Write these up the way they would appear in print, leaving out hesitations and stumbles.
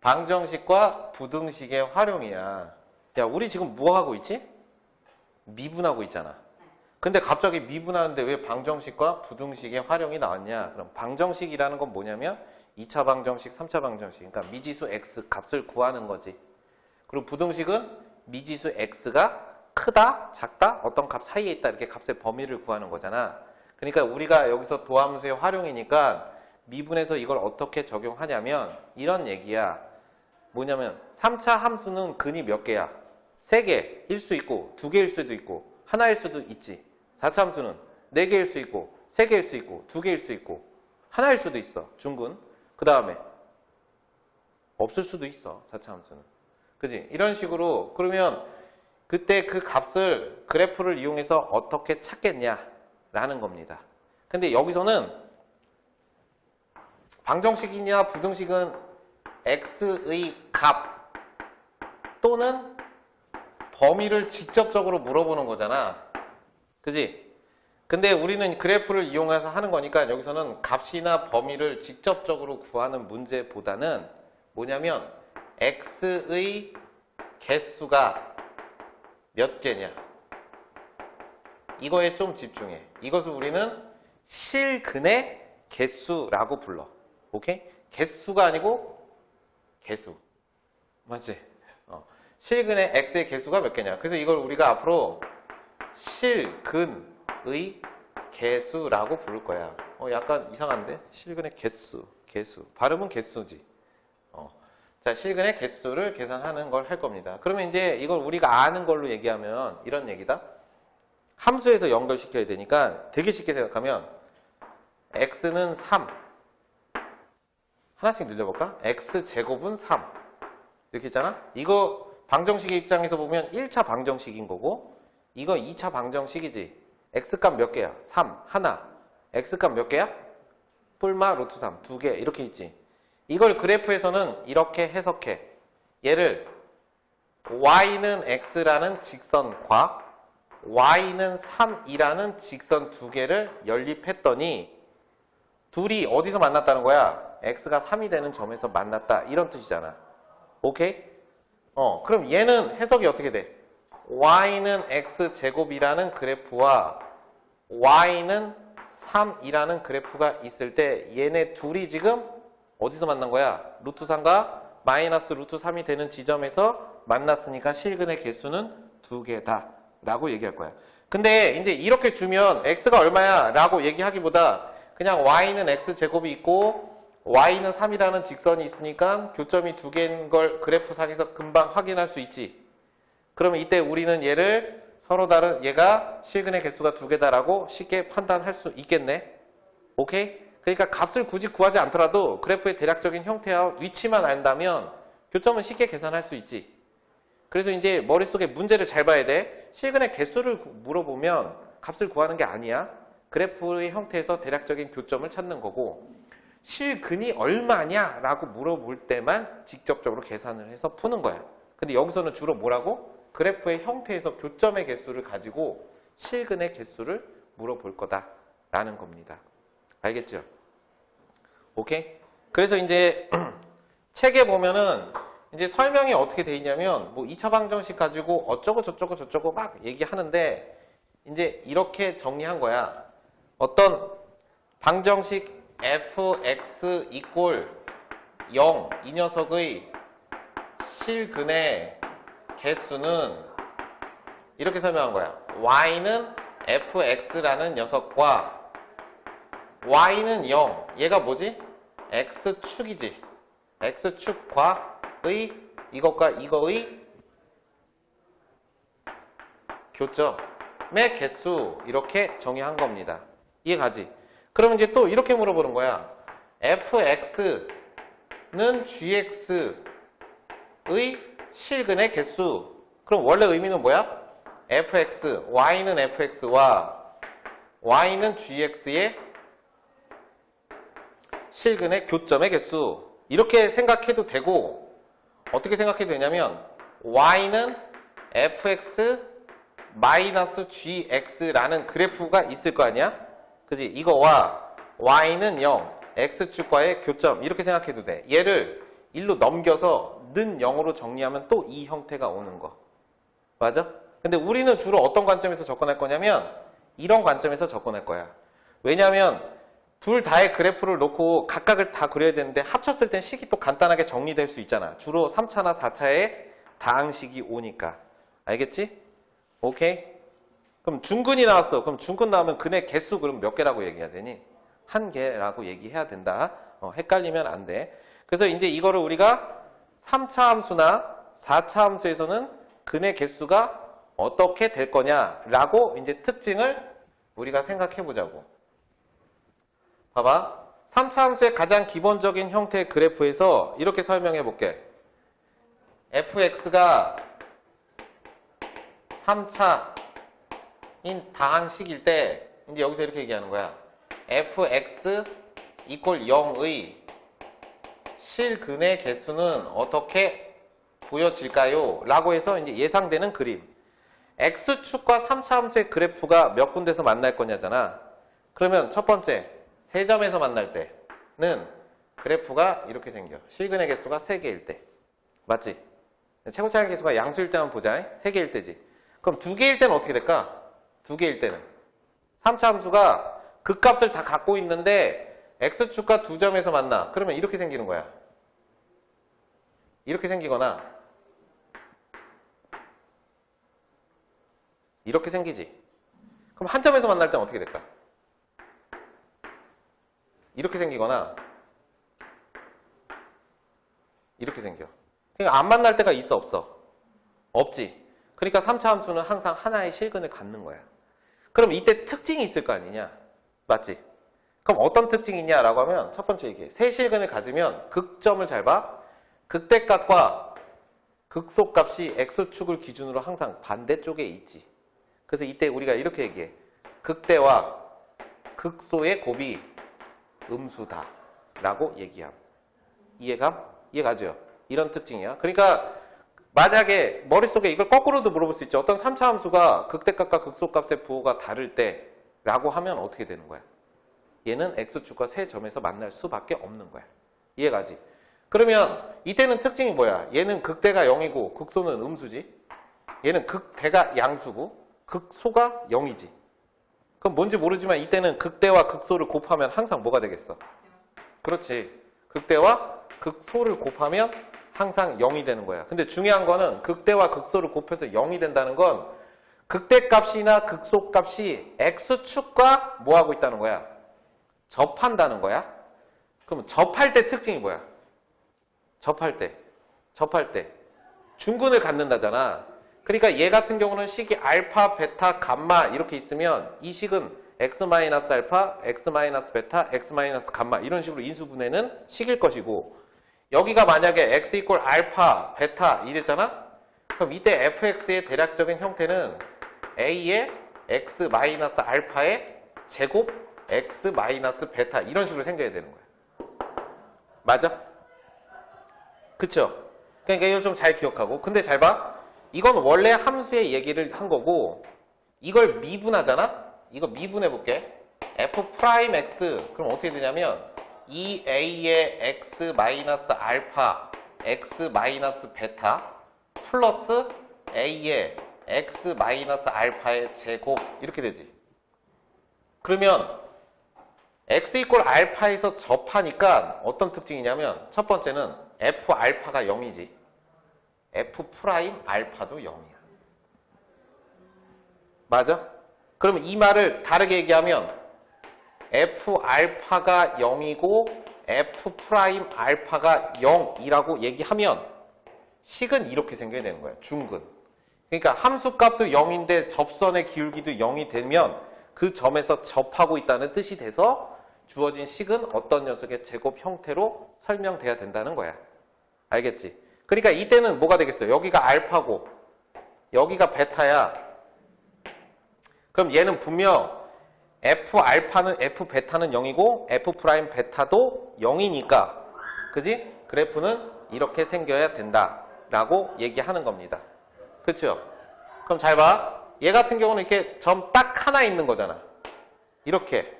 방정식과 부등식의 활용이야. 야, 우리 지금 뭐 하고 있지? 미분하고 있잖아. 근데 갑자기 미분하는데 왜 방정식과 부등식의 활용이 나왔냐? 그럼 방정식이라는 건 뭐냐면 2차 방정식, 3차 방정식. 그러니까 미지수 x 값을 구하는 거지. 그리고 부등식은 미지수 x가 크다, 작다, 어떤 값 사이에 있다 이렇게 값의 범위를 구하는 거잖아. 그러니까 우리가 여기서 도함수의 활용이니까 미분해서 이걸 어떻게 적용하냐면 이런 얘기야. 뭐냐면 3차 함수는 근이 몇 개야? 3개일 수 있고 2개일 수도 있고 하나일 수도 있지. 4차 함수는 4개일 수 있고 3개일 수 있고 2개일 수 있고 하나일 수도 있어. 중근. 그 다음에 없을 수도 있어. 4차 함수는. 그지? 이런 식으로 그러면 그때 그 값을 그래프를 이용해서 어떻게 찾겠냐라는 겁니다. 근데 여기서는 방정식이냐 부등식은 x의 값 또는 범위를 직접적으로 물어보는 거잖아. 그지? 근데 우리는 그래프를 이용해서 하는 거니까 여기서는 값이나 범위를 직접적으로 구하는 문제보다는 뭐냐면 x의 개수가 몇 개냐 이거에 좀 집중해. 이것을 우리는 실근의 개수라고 불러. 오케이? 개수가 아니고 개수. 맞지? 실근의 x의 개수가 몇 개냐. 그래서 이걸 우리가 앞으로 실근의 개수라고 부를 거야. 약간 이상한데? 실근의 개수. 발음은 개수지. 자, 실근의 개수를 계산하는 걸 할 겁니다. 그러면 이제 이걸 우리가 아는 걸로 얘기하면 이런 얘기다. 함수에서 연결시켜야 되니까 되게 쉽게 생각하면 x는 3. 하나씩 늘려볼까? x제곱은 3. 이렇게 있잖아? 이거 방정식의 입장에서 보면 1차 방정식인 거고 이거 2차 방정식이지. x값 몇 개야? 3. 하나. x값 몇 개야? 뿔마 루트 3. 2개. 이렇게 있지. 이걸 그래프에서는 이렇게 해석해. 얘를 y는 x라는 직선과 y는 3이라는 직선 두 개를 연립했더니 둘이 어디서 만났다는 거야? x가 3이 되는 점에서 만났다. 이런 뜻이잖아. 오케이? 그럼 얘는 해석이 어떻게 돼? y는 x제곱이라는 그래프와 y는 3이라는 그래프가 있을 때 얘네 둘이 지금 어디서 만난 거야? 루트 3과 마이너스 루트 3이 되는 지점에서 만났으니까 실근의 개수는 2개다 라고 얘기할 거야. 근데 이제 이렇게 주면 x가 얼마야? 라고 얘기하기보다 그냥 y는 x제곱이 있고 y는 3이라는 직선이 있으니까 교점이 2개인 걸 그래프상에서 금방 확인할 수 있지. 그러면 이때 우리는 얘를 서로 다른 얘가 실근의 개수가 2개다라고 쉽게 판단할 수 있겠네. 오케이? 그러니까 값을 굳이 구하지 않더라도 그래프의 대략적인 형태와 위치만 안다면 교점은 쉽게 계산할 수 있지. 그래서 이제 머릿속에 문제를 잘 봐야 돼. 실근의 개수를 물어보면 값을 구하는 게 아니야. 그래프의 형태에서 대략적인 교점을 찾는 거고 실근이 얼마냐라고 물어볼 때만 직접적으로 계산을 해서 푸는 거야. 근데 여기서는 주로 뭐라고? 그래프의 형태에서 교점의 개수를 가지고 실근의 개수를 물어볼 거다라는 겁니다. 알겠죠? 오케이? 그래서 이제 책에 보면은 이제 설명이 어떻게 돼 있냐면 뭐 2차 방정식 가지고 어쩌고 저쩌고 막 얘기하는데 이제 이렇게 정리한 거야. 어떤 방정식 fx 이꼴 0 이 녀석의 실근의 개수는 이렇게 설명한 거야. y는 fx라는 녀석과 y는 0. 얘가 뭐지? x축이지. x축과의 이것과 이거의 교점의 개수 이렇게 정의한 겁니다. 이해가지? 그럼 이제 또 이렇게 물어보는 거야. fx는 gx의 실근의 개수. 그럼 원래 의미는 뭐야? fx, y는 fx와 y는 gx의 실근의 교점의 개수. 이렇게 생각해도 되고 어떻게 생각해도 되냐면 y는 fx 마이너스 gx라는 그래프가 있을 거 아니야? 그지? 이거와 y는 0, x축과의 교점 이렇게 생각해도 돼. 얘를 1로 넘겨서 는 0으로 정리하면 또 이 형태가 오는 거. 맞아? 근데 우리는 주로 어떤 관점에서 접근할 거냐면 이런 관점에서 접근할 거야. 왜냐하면 둘 다의 그래프를 놓고 각각을 다 그려야 되는데 합쳤을 땐 식이 또 간단하게 정리될 수 있잖아. 주로 3차나 4차에 다항식이 오니까. 알겠지? 오케이? 그럼 중근이 나왔어. 그럼 중근 나오면 근의 개수 그럼 몇 개라고 얘기해야 되니? 한 개라고 얘기해야 된다. 헷갈리면 안 돼. 그래서 이제 이거를 우리가 3차 함수나 4차 함수에서는 근의 개수가 어떻게 될 거냐라고 이제 특징을 우리가 생각해 보자고. 봐봐. 3차 함수의 가장 기본적인 형태의 그래프에서 이렇게 설명해 볼게. fx가 3차인 다항식일 때 이제 여기서 이렇게 얘기하는 거야. fx equal 0의 실근의 개수는 어떻게 보여질까요? 라고 해서 이제 예상되는 그림. x축과 3차 함수의 그래프가 몇 군데서 만날 거냐잖아. 그러면 첫 번째, 세 점에서 만날 때는 그래프가 이렇게 생겨. 실근의 개수가 3개일 때. 맞지? 최고차의 개수가 양수일 때만 보자. 3개일 때지. 그럼 2개일 때는 어떻게 될까? 2개일 때는 3차 함수가 극값을 다 갖고 있는데 x축과 2점에서 만나. 그러면 이렇게 생기는 거야. 이렇게 생기거나 이렇게 생기지. 그럼 한 점에서 만날 때는 어떻게 될까? 이렇게 생기거나 이렇게 생겨. 그러니까 안 만날 때가 있어 없어? 없지. 그러니까 3차 함수는 항상 하나의 실근을 갖는 거야. 그럼 이때 특징이 있을 거 아니냐? 맞지? 그럼 어떤 특징이 있냐라고 하면 첫 번째 이게 세 실근을 가지면 극점을 잘 봐. 극대값과 극소값이 x축을 기준으로 항상 반대쪽에 있지. 그래서 이때 우리가 이렇게 얘기해. 극대와 극소의 곱이 음수다 라고 얘기함. 이해가죠? 이런 특징이야. 그러니까 만약에 머릿속에 이걸 거꾸로도 물어볼 수 있죠. 어떤 3차 함수가 극대값과 극소값의 부호가 다를 때 라고 하면 어떻게 되는 거야? 얘는 x축과 세 점에서 만날 수밖에 없는 거야. 이해가지? 그러면 이때는 특징이 뭐야? 얘는 극대가 0이고 극소는 음수지. 얘는 극대가 양수고 극소가 0이지. 그럼 뭔지 모르지만 이때는 극대와 극소를 곱하면 항상 뭐가 되겠어? 그렇지. 극대와 극소를 곱하면 항상 0이 되는 거야. 근데 중요한 거는 극대와 극소를 곱해서 0이 된다는 건 극대값이나 극소값이 x축과 뭐 하고 있다는 거야? 접한다는 거야. 그럼 접할 때 특징이 뭐야? 접할 때 중근을 갖는다잖아. 그러니까 얘 같은 경우는 식이 알파, 베타, 감마 이렇게 있으면 이 식은 x-알파, x-베타, x-감마 이런 식으로 인수분해는 식일 것이고 여기가 만약에 x 이퀄 알파, 베타 이랬잖아? 그럼 이때 fx의 대략적인 형태는 a의 x-알파의 제곱 x-베타 이런 식으로 생겨야 되는 거야. 맞아? 그쵸? 그러니까 이거 좀 잘 기억하고. 근데 잘 봐. 이건 원래 함수의 얘기를 한 거고 이걸 미분하잖아? 이거 미분해 볼게. f'x 그럼 어떻게 되냐면 2a의 x-알파 x-베타 플러스 a의 x-알파의 제곱 이렇게 되지. 그러면 x 이퀄 알파에서 접하니까 어떤 특징이냐면 첫 번째는 f알파가 0이지. f'알파도 0이야. 맞아? 그러면 이 말을 다르게 얘기하면 f알파가 0이고 f'알파가 0이라고 얘기하면 식은 이렇게 생겨야 되는 거야. 중근. 그러니까 함수값도 0인데 접선의 기울기도 0이 되면 그 점에서 접하고 있다는 뜻이 돼서 주어진 식은 어떤 녀석의 제곱 형태로 설명돼야 된다는 거야. 알겠지? 그러니까 이때는 뭐가 되겠어요? 여기가 알파고 여기가 베타야. 그럼 얘는 분명 f알파는 f베타는 0이고 f'베타도 0이니까 그지? 그래프는 이렇게 생겨야 된다라고 얘기하는 겁니다. 그렇죠? 그럼 잘 봐. 얘 같은 경우는 이렇게 점 딱 하나 있는 거잖아. 이렇게.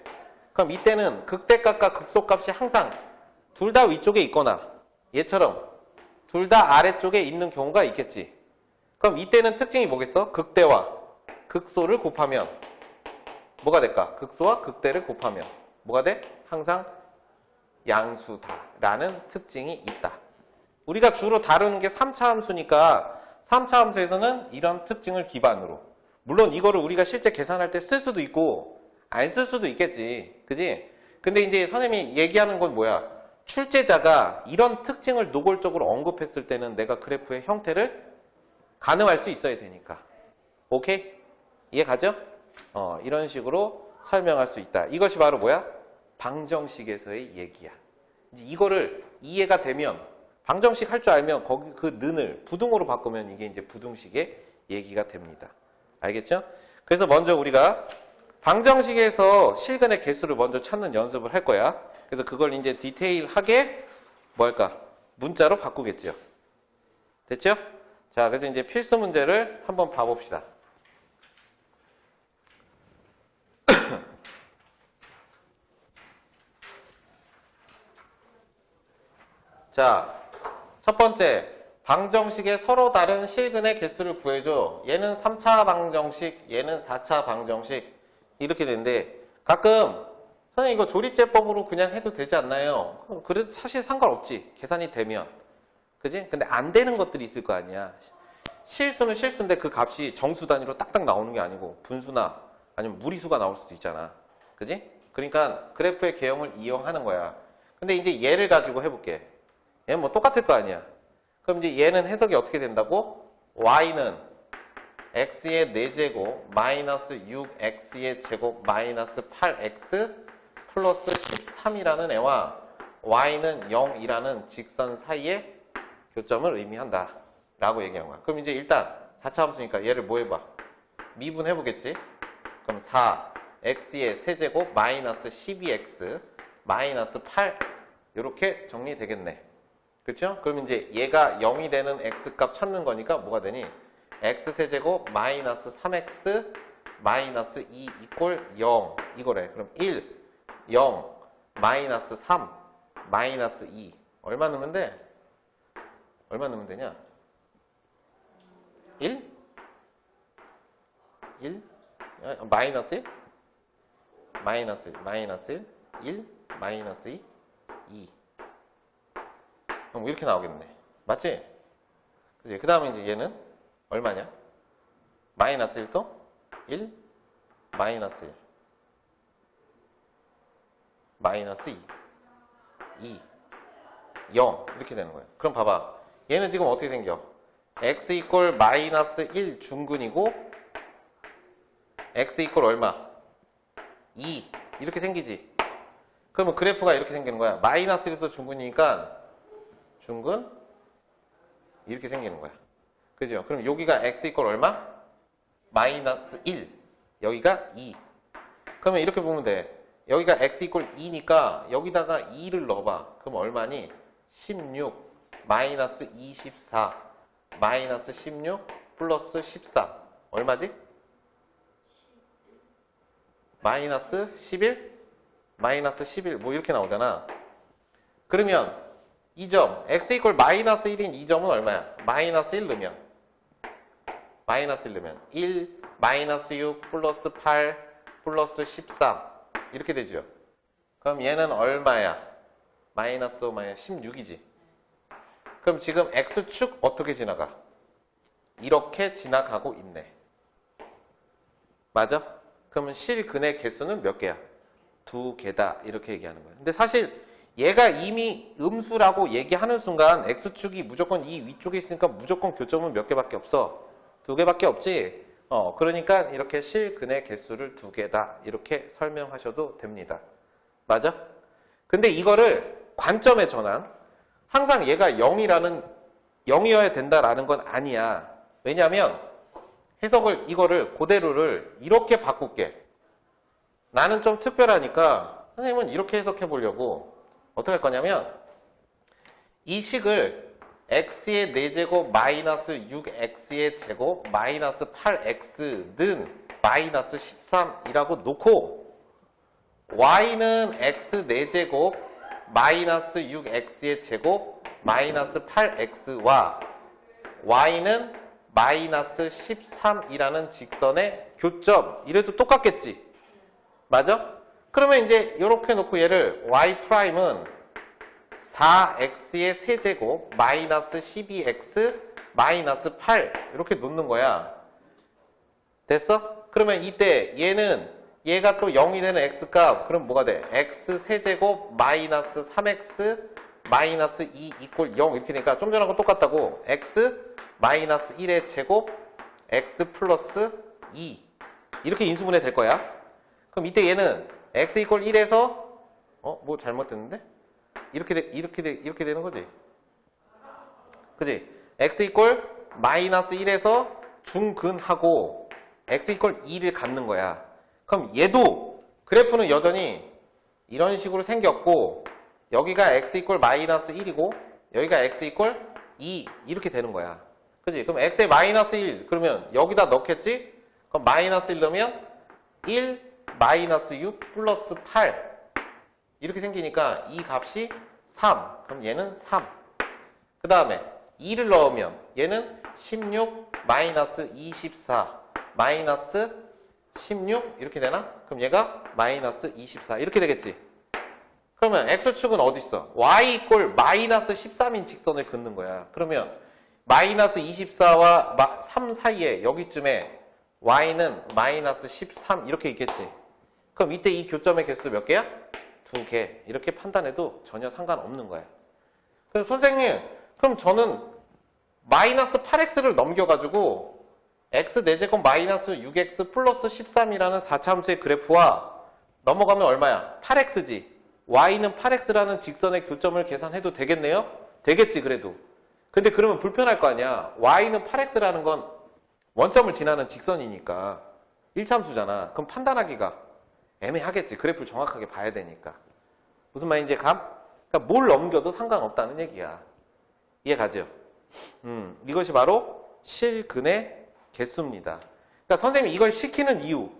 그럼 이때는 극대값과 극소값이 항상 둘 다 위쪽에 있거나 얘처럼 둘 다 아래쪽에 있는 경우가 있겠지. 그럼 이때는 특징이 뭐겠어? 극대와 극소를 곱하면 뭐가 될까? 극소와 극대를 곱하면 뭐가 돼? 항상 양수다라는 특징이 있다. 우리가 주로 다루는 게 3차 함수니까 3차 함수에서는 이런 특징을 기반으로, 물론 이거를 우리가 실제 계산할 때 쓸 수도 있고 안 쓸 수도 있겠지. 그지? 근데 이제 선생님이 얘기하는 건 뭐야? 출제자가 이런 특징을 노골적으로 언급했을 때는 내가 그래프의 형태를 가늠할 수 있어야 되니까. 오케이? 이해 가죠? 이런 식으로 설명할 수 있다. 이것이 바로 뭐야? 방정식에서의 얘기야. 이제 이거를 이해가 되면, 방정식 할 줄 알면 거기 그 는을 부등호로 바꾸면 이게 이제 부등식의 얘기가 됩니다. 알겠죠? 그래서 먼저 우리가 방정식에서 실근의 개수를 먼저 찾는 연습을 할 거야. 그래서 그걸 이제 디테일하게 뭐 할까? 문자로 바꾸겠죠. 됐죠? 자, 그래서 이제 필수 문제를 한번 봐봅시다. 자, 첫 번째, 방정식의 서로 다른 실근의 개수를 구해줘. 얘는 3차 방정식, 얘는 4차 방정식. 이렇게 되는데, 가끔, 선생님 이거 조립제법으로 그냥 해도 되지 않나요? 그래도 사실 상관없지. 계산이 되면. 그지? 근데 안 되는 것들이 있을 거 아니야. 실수는 실수인데 그 값이 정수 단위로 딱딱 나오는 게 아니고, 분수나 아니면 무리수가 나올 수도 있잖아. 그지? 그러니까 그래프의 개형을 이용하는 거야. 근데 이제 얘를 가지고 해볼게. 얘는 뭐 똑같을 거 아니야. 그럼 이제 얘는 해석이 어떻게 된다고? y는 x의 4제곱 마이너스 6x의 제곱 마이너스 8x 플러스 13이라는 애와 y는 0이라는 직선 사이의 교점을 의미한다 라고 얘기한 거야. 그럼 이제 일단 4차 함수니까 얘를 뭐 해봐? 미분해보겠지? 그럼 4x의 세제곱 마이너스 12x 마이너스 8 이렇게 정리되겠네. 그렇죠? 그럼 이제 얘가 0이 되는 x값 찾는 거니까 뭐가 되니? x세제곱 마이너스 3x 마이너스 2 이꼴 0 이거래. 그럼 1, 0, 마이너스 3, 마이너스 2 얼마 넣으면 돼? 얼마 넣으면 되냐? 1? 1? 마이너스 1? 마이너스 1, 마이너스 1, 1, 마이너스 2, 2 그럼 이렇게 나오겠네. 맞지? 그치? 그 다음에 이제 얘는 얼마냐? 마이너스 1도 1, 마이너스 1, 마이너스 2, 2, 0 이렇게 되는 거예요. 그럼 봐봐. 얘는 지금 어떻게 생겨? x 이꼴 마이너스 1 중근이고 x 이꼴 얼마? 2 이렇게 생기지. 그러면 그래프가 이렇게 생기는 거야. 마이너스 1에서 중근이니까 중근 이렇게 생기는 거야. 그죠? 그럼 여기가 x 이꼴 얼마? 마이너스 1 여기가 2 그러면 이렇게 보면 돼. 여기가 x 이꼴 2니까 여기다가 2를 넣어봐. 그럼 얼마니? 16 마이너스 24 마이너스 16 플러스 14 얼마지? 마이너스 11 마이너스 11 뭐 이렇게 나오잖아. 그러면 이 점 x 이꼴 마이너스 1인 이 점은 얼마야? 마이너스 1 넣으면 마이너스 1 넣으면 1 마이너스 6 플러스 8 플러스 14 이렇게 되죠. 그럼 얘는 얼마야? 마이너스 5 마이너스 16이지. 그럼 지금 x축 어떻게 지나가? 이렇게 지나가고 있네. 맞아? 그러면 실근의 개수는 몇 개야? 2개다 이렇게 얘기하는 거야. 근데 사실 얘가 이미 음수라고 얘기하는 순간 x축이 무조건 이 위쪽에 있으니까 무조건 교점은 몇 개밖에 없어? 2개밖에 없지? 그러니까 이렇게 실근의 개수를 2개다 이렇게 설명하셔도 됩니다. 맞아? 근데 이거를 관점의 전환, 항상 얘가 0이어야 된다라는 건 아니야. 왜냐하면 해석을 이거를 그대로를 이렇게 바꿀게. 나는 좀 특별하니까 선생님은 이렇게 해석해 보려고 어떻게 할 거냐면 이 식을 x의 4제곱 마이너스 6x의 제곱 마이너스 8x는 마이너스 13이라고 놓고 y는 x 4제곱 마이너스 6x의 제곱 마이너스 8x와 y는 마이너스 13이라는 직선의 교점. 이래도 똑같겠지. 맞아? 그러면 이제 이렇게 놓고 얘를 y'은 4x의 세제곱 마이너스 12x 마이너스 8 이렇게 놓는 거야. 됐어? 그러면 이때 얘가 또 0이 되는 x값 그럼 뭐가 돼? x 세제곱 마이너스 3x 마이너스 2 이꼴 0 이렇게 되니까 좀 전하고 똑같다고. x 마이너스 1의 제곱 x 플러스 2 이렇게 인수분해 될 거야. 그럼 이때 얘는 x 이꼴 1에서 뭐 잘못됐는데? 이렇게 되는 거지. 그지? x 이꼴 마이너스 1에서 중근하고 x 이꼴 2를 갖는 거야. 그럼 얘도 그래프는 여전히 이런 식으로 생겼고 여기가 x 이꼴 마이너스 1이고 여기가 x 이꼴 2 이렇게 되는 거야. 그지? 그럼 x에 마이너스 1 그러면 여기다 넣겠지? 그럼 마이너스 1 넣으면 1 마이너스 6 플러스 8 이렇게 생기니까 이 값이 3. 그럼 얘는 3. 그 다음에 2를 넣으면 얘는 16 마이너스 24 마이너스 16 이렇게 되나? 그럼 얘가 마이너스 24 이렇게 되겠지. 그러면 x축은 어디 있어? y 이꼴 마이너스 13인 직선을 긋는 거야. 그러면 마이너스 24와 3 사이에 여기쯤에 y는 마이너스 13 이렇게 있겠지. 그럼 이때 이 교점의 개수 몇 개야? 2개. 이렇게 판단해도 전혀 상관없는 거야. 그럼 선생님, 그럼 저는 마이너스 8x를 넘겨가지고 x 4제곱 마이너스 6x 플러스 13이라는 4차함수의 그래프와 넘어가면 얼마야? 8x지. y는 8x라는 직선의 교점을 계산해도 되겠네요? 되겠지 그래도. 근데 그러면 불편할 거 아니야. y는 8x라는 건 원점을 지나는 직선이니까 1차함수잖아. 그럼 판단하기가 애매하겠지. 그래프를 정확하게 봐야 되니까. 무슨 말인지 감? 그러니까 뭘 넘겨도 상관없다는 얘기야. 이해가죠? 이것이 바로 실근의 개수입니다. 그러니까 선생님이 이걸 시키는 이유는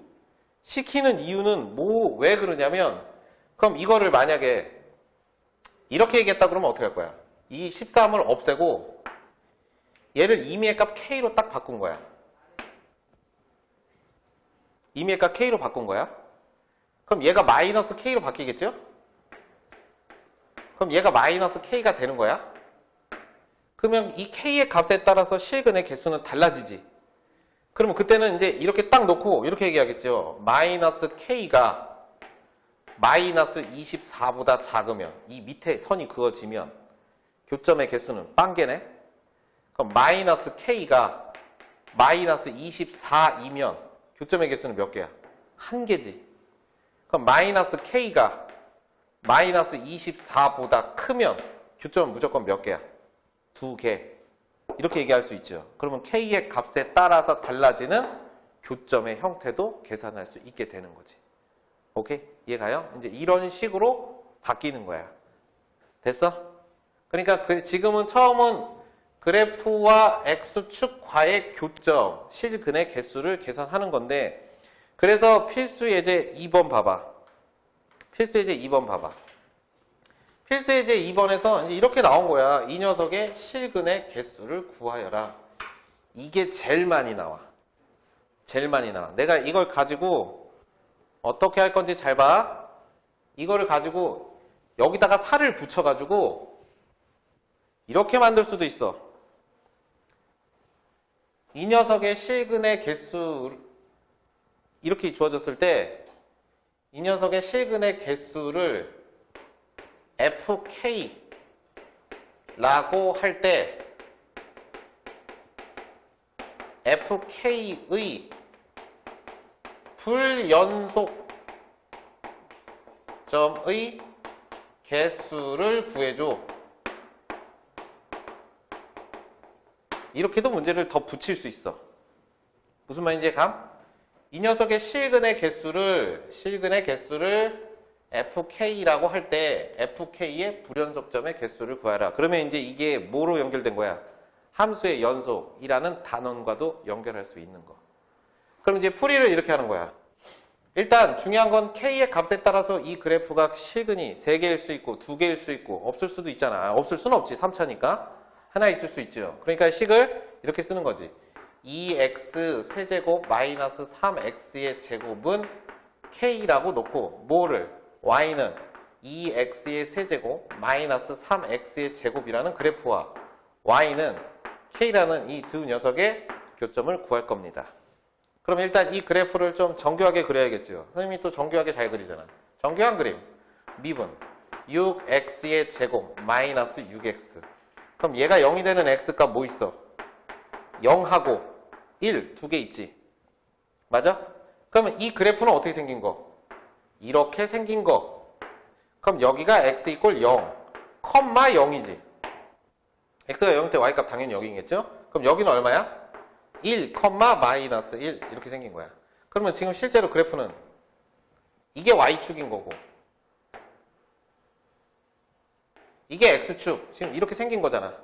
왜 그러냐면 그럼 이거를 만약에 이렇게 얘기했다 그러면 어떻게 할 거야? 이 13을 없애고 얘를 임의의 값 k로 딱 바꾼 거야. 임의의 값 k로 바꾼 거야. 그럼 얘가 마이너스 k로 바뀌겠죠? 그럼 얘가 마이너스 k가 되는 거야. 그러면 이 k의 값에 따라서 실근의 개수는 달라지지. 그러면 그때는 이제 이렇게 딱 놓고 이렇게 얘기하겠죠. 마이너스 k가 마이너스 24보다 작으면 이 밑에 선이 그어지면 교점의 개수는 빵개네. 그럼 마이너스 k가 마이너스 24이면 교점의 개수는 몇 개야? 1개지. 그럼 마이너스 k가 마이너스 24보다 크면 교점은 무조건 몇 개야? 2개. 이렇게 얘기할 수 있죠. 그러면 k의 값에 따라서 달라지는 교점의 형태도 계산할 수 있게 되는 거지. 오케이? 이해가요? 이제 이런 식으로 바뀌는 거야. 됐어? 그러니까 지금은 처음은 그래프와 x축과의 교점, 실근의 개수를 계산하는 건데 그래서 필수 예제 2번 봐봐. 필수 예제 2번 봐봐. 필수 예제 2번에서 이제 이렇게 나온 거야. 이 녀석의 실근의 개수를 구하여라. 이게 제일 많이 나와. 제일 많이 나와. 내가 이걸 가지고 어떻게 할 건지 잘 봐. 이거를 가지고 여기다가 살을 붙여가지고 이렇게 만들 수도 있어. 이 녀석의 실근의 개수 이렇게 주어졌을 때 이 녀석의 실근의 개수를 fk라고 할 때 fk의 불연속점의 개수를 구해줘. 이렇게도 문제를 더 붙일 수 있어. 무슨 말인지 감? 이 녀석의 실근의 개수를 fk라고 할 때 fk의 불연속점의 개수를 구하라. 그러면 이제 이게 뭐로 연결된 거야? 함수의 연속이라는 단원과도 연결할 수 있는 거. 그럼 이제 풀이를 이렇게 하는 거야. 일단 중요한 건 K의 값에 따라서 이 그래프가 실근이 3개일 수 있고 2개일 수 있고 없을 수도 있잖아. 없을 수는 없지. 3차니까. 하나 있을 수 있죠. 그러니까 식을 이렇게 쓰는 거지. 2x 세제곱 마이너스 3x의 제곱은 K라고 놓고 뭐를? y는 2x의 세제곱 마이너스 3x의 제곱이라는 그래프와 y는 K라는 이 두 녀석의 교점을 구할 겁니다. 그럼 일단 이 그래프를 좀 정교하게 그려야겠죠. 선생님이 또 정교하게 잘 그리잖아. 정교한 그림. 미분 6x의 제곱 마이너스 6x. 그럼 얘가 0이 되는 x값 뭐 있어? 0하고 1, 두 개 있지. 맞아? 그러면 이 그래프는 어떻게 생긴 거? 이렇게 생긴 거. 그럼 여기가 x 이꼴 0, 컴마 0이지. x가 0일 때 y값 당연히 0이겠죠? 그럼 여기는 얼마야? 1, 마이너스 1 이렇게 생긴 거야. 그러면 지금 실제로 그래프는 이게 y축인 거고 이게 x축. 지금 이렇게 생긴 거잖아.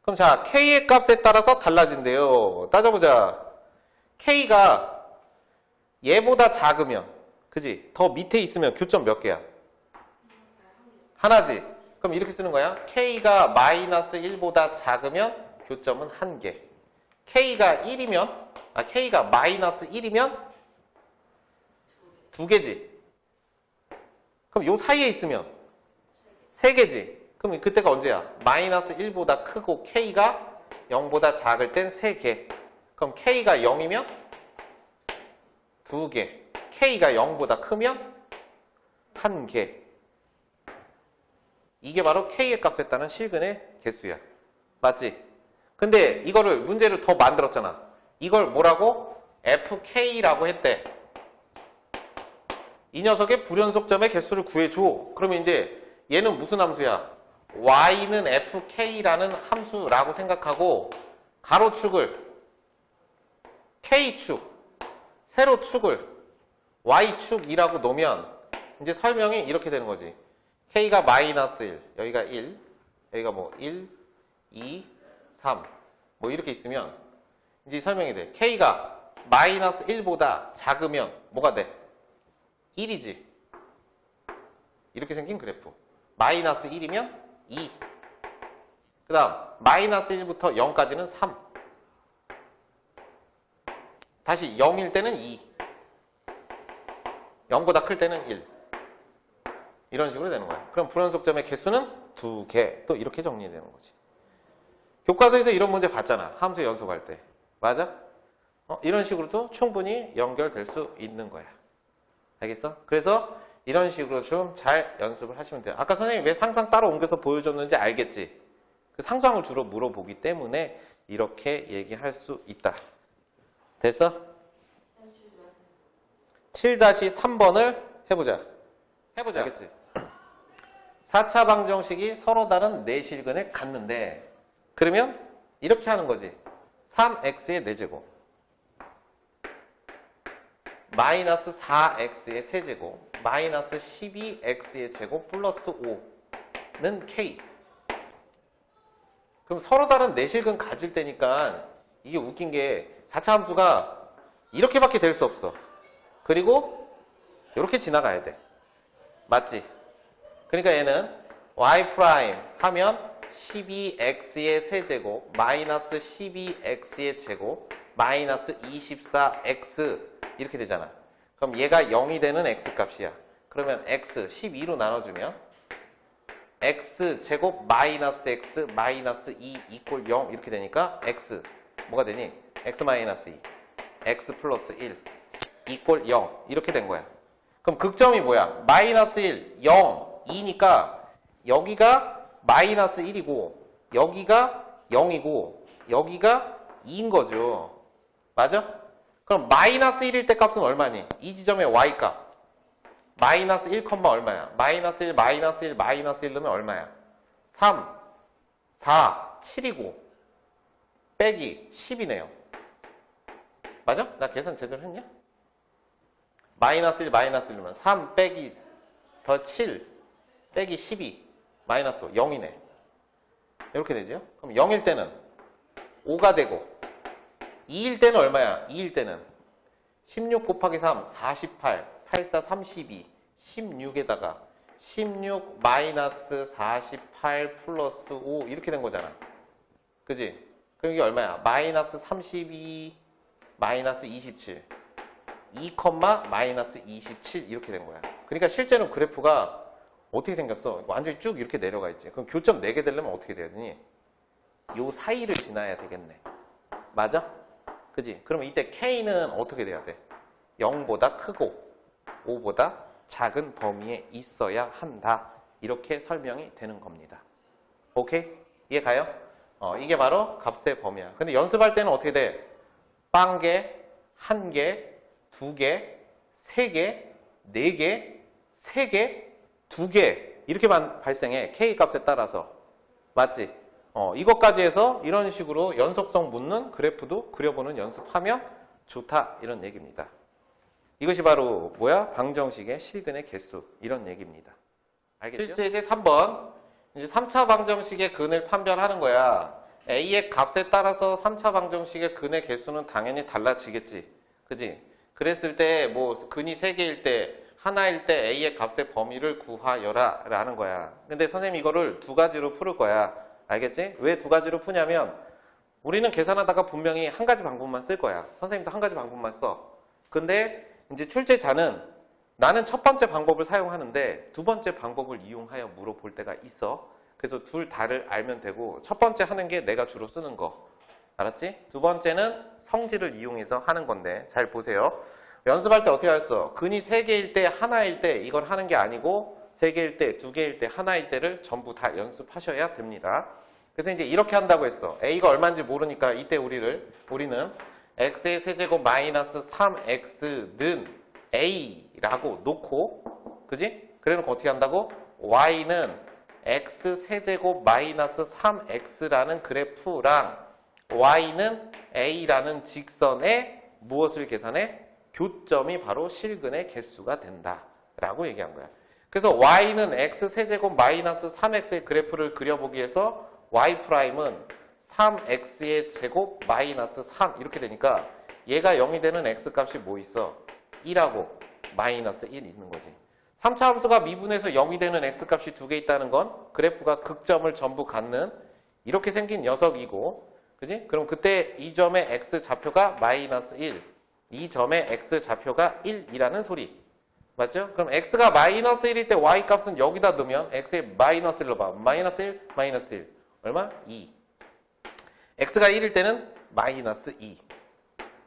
그럼 자, k의 값에 따라서 달라진대요. 따져보자. k가 얘보다 작으면, 그지? 더 밑에 있으면 교점 몇 개야? 하나지. 그럼 이렇게 쓰는 거야. k가 마이너스 1보다 작으면 교점은 1개. k가 1이면, k가 마이너스 1이면 2개지. 그럼 요 사이에 있으면 3개지. 그럼 그때가 언제야? 마이너스 1보다 크고 k가 0보다 작을 땐 3개. 그럼 k가 0이면 2개. k가 0보다 크면 1개. 이게 바로 k의 값에 따른 실근의 개수야. 맞지? 근데 이거를 문제를 더 만들었잖아. 이걸 뭐라고? fk라고 했대. 이 녀석의 불연속점의 개수를 구해줘. 그러면 이제 얘는 무슨 함수야? y는 fk라는 함수라고 생각하고 가로축을 k축, 세로축을 y축이라고 놓으면 이제 설명이 이렇게 되는 거지. k가 마이너스 1, 여기가 1, 여기가 뭐 1, 2, 3, 뭐 이렇게 있으면 이제 설명이 돼. k가 마이너스 1보다 작으면 뭐가 돼? 1이지. 이렇게 생긴 그래프. 마이너스 1이면 2. 그 다음 마이너스 1부터 0까지는 3. 다시 0일 때는 2. 0보다 클 때는 1. 이런 식으로 되는 거야. 그럼 불연속점의 개수는 2개. 또 이렇게 정리되는 거지. 교과서에서 이런 문제 봤잖아. 함수 연속할 때. 맞아? 이런 식으로도 충분히 연결될 수 있는 거야. 알겠어? 그래서 이런 식으로 좀 잘 연습을 하시면 돼요. 아까 선생님이 왜 상상 따로 옮겨서 보여줬는지 알겠지? 그 상상을 주로 물어보기 때문에 이렇게 얘기할 수 있다. 됐어? 7-3번을 해보자. 알겠지? 4차 방정식이 서로 다른 내실근에 갔는데 그러면 이렇게 하는 거지. 3x의 4제곱 마이너스 4x의 세제곱 마이너스 12x의 제곱 플러스 5는 k. 그럼 서로 다른 내실근 가질 때니까 이게 웃긴 게 4차 함수가 이렇게밖에 될 수 없어. 그리고 이렇게 지나가야 돼. 맞지? 그러니까 얘는 y 프라임 하면 12x의 세제곱 마이너스 12x의 제곱 마이너스 24x 이렇게 되잖아. 그럼 얘가 0이 되는 x값이야. 그러면 x 12로 나눠주면 x 제곱 마이너스 x 마이너스 2 이꼴 0 이렇게 되니까 x 뭐가 되니? x 마이너스 2 x 플러스 1 이꼴 0 이렇게 된 거야. 그럼 극점이 뭐야? 마이너스 1, 0, 2니까 여기가 마이너스 1이고 여기가 0이고 여기가 2인 거죠. 맞아? 그럼 마이너스 1일 때 값은 얼마니? 이 지점의 y값 마이너스 1, 얼마야? 마이너스 1, 마이너스 1, 마이너스 1 넣으면 얼마야? 3, 4, 7이고 빼기 10이네요. 맞아? 나 계산 제대로 했냐? 마이너스 1, 마이너스 1 넣으면 3 빼기 더 7 빼기 12 마이너스 5, 0이네. 이렇게 되죠? 그럼 0일 때는 5가 되고 2일 때는 얼마야? 2일 때는 16 곱하기 3, 48, 84, 32, 16에다가 16 마이너스 48 플러스 5 이렇게 된 거잖아. 그지? 그럼 이게 얼마야? 마이너스 32, 마이너스 27, 2, 마이너스 27 이렇게 된 거야. 그러니까 실제로 그래프가 어떻게 생겼어? 완전히 쭉 이렇게 내려가 있지. 그럼 교점 내게 되려면 어떻게 돼야 되니? 요 사이를 지나야 되겠네. 맞아? 그지? 그러면 이때 K는 어떻게 돼야 돼? 0보다 크고 5보다 작은 범위에 있어야 한다. 이렇게 설명이 되는 겁니다. 오케이? 이해 가요? 이게 바로 값의 범위야. 근데 연습할 때는 어떻게 돼? 빵개, 한 개, 두 개, 세 개, 네 개, 세 개, 두 개 이렇게만 발생해. K 값에 따라서. 맞지? 이것까지 해서 이런 식으로 연속성 묻는 그래프도 그려보는 연습하면 좋다. 이런 얘기입니다. 이것이 바로 뭐야? 방정식의 실근의 개수. 이런 얘기입니다. 알겠죠? 실수예제 3번. 이제 3차 방정식의 근을 판별하는 거야. A의 값에 따라서 3차 방정식의 근의 개수는 당연히 달라지겠지. 그지? 그랬을 때 뭐 근이 3개일 때 하나일 때 A의 값의 범위를 구하여라 라는 거야. 근데 선생님 이거를 두 가지로 풀을 거야. 알겠지? 왜 두 가지로 푸냐면 우리는 계산하다가 분명히 한 가지 방법만 쓸 거야. 선생님도 한 가지 방법만 써. 근데 이제 출제자는 나는 첫 번째 방법을 사용하는데 두 번째 방법을 이용하여 물어볼 때가 있어. 그래서 둘 다를 알면 되고 첫 번째 하는 게 내가 주로 쓰는 거. 알았지? 두 번째는 성질을 이용해서 하는 건데 잘 보세요. 연습할 때 어떻게 했어? 근이 3개일 때 하나일 때 이걸 하는 게 아니고 3개일 때, 2개일 때, 하나일 때를 전부 다 연습하셔야 됩니다. 그래서 이제 이렇게 한다고 했어. A가 얼마인지 모르니까 이때 우리는 x의 세제곱 마이너스 3x는 A라고 놓고 그지? 그래 놓고 어떻게 한다고? Y는 x 세제곱 마이너스 3x라는 그래프랑 Y는 A라는 직선에 무엇을 계산해? 교점이 바로 실근의 개수가 된다 라고 얘기한 거야. 그래서 Y는 x 세제곱 마이너스 3x의 그래프를 그려보기 위해서 Y'은 3x의 제곱 마이너스 3 이렇게 되니까 얘가 0이 되는 x값이 뭐 있어? 1하고 마이너스 1 있는 거지. 3차 함수가 미분해서 0이 되는 x값이 두 개 있다는 건 그래프가 극점을 전부 갖는 이렇게 생긴 녀석이고 그지? 그럼 그때 이 점의 x 좌표가 마이너스 1, 이 점의 x 좌표가 1이라는 소리. 맞죠? 그럼 x가 마이너스 1일 때 y 값은 여기다 넣으면 x의 마이너스 1로 봐. 마이너스 1, 마이너스 1. 얼마? 2. x가 1일 때는 마이너스 2.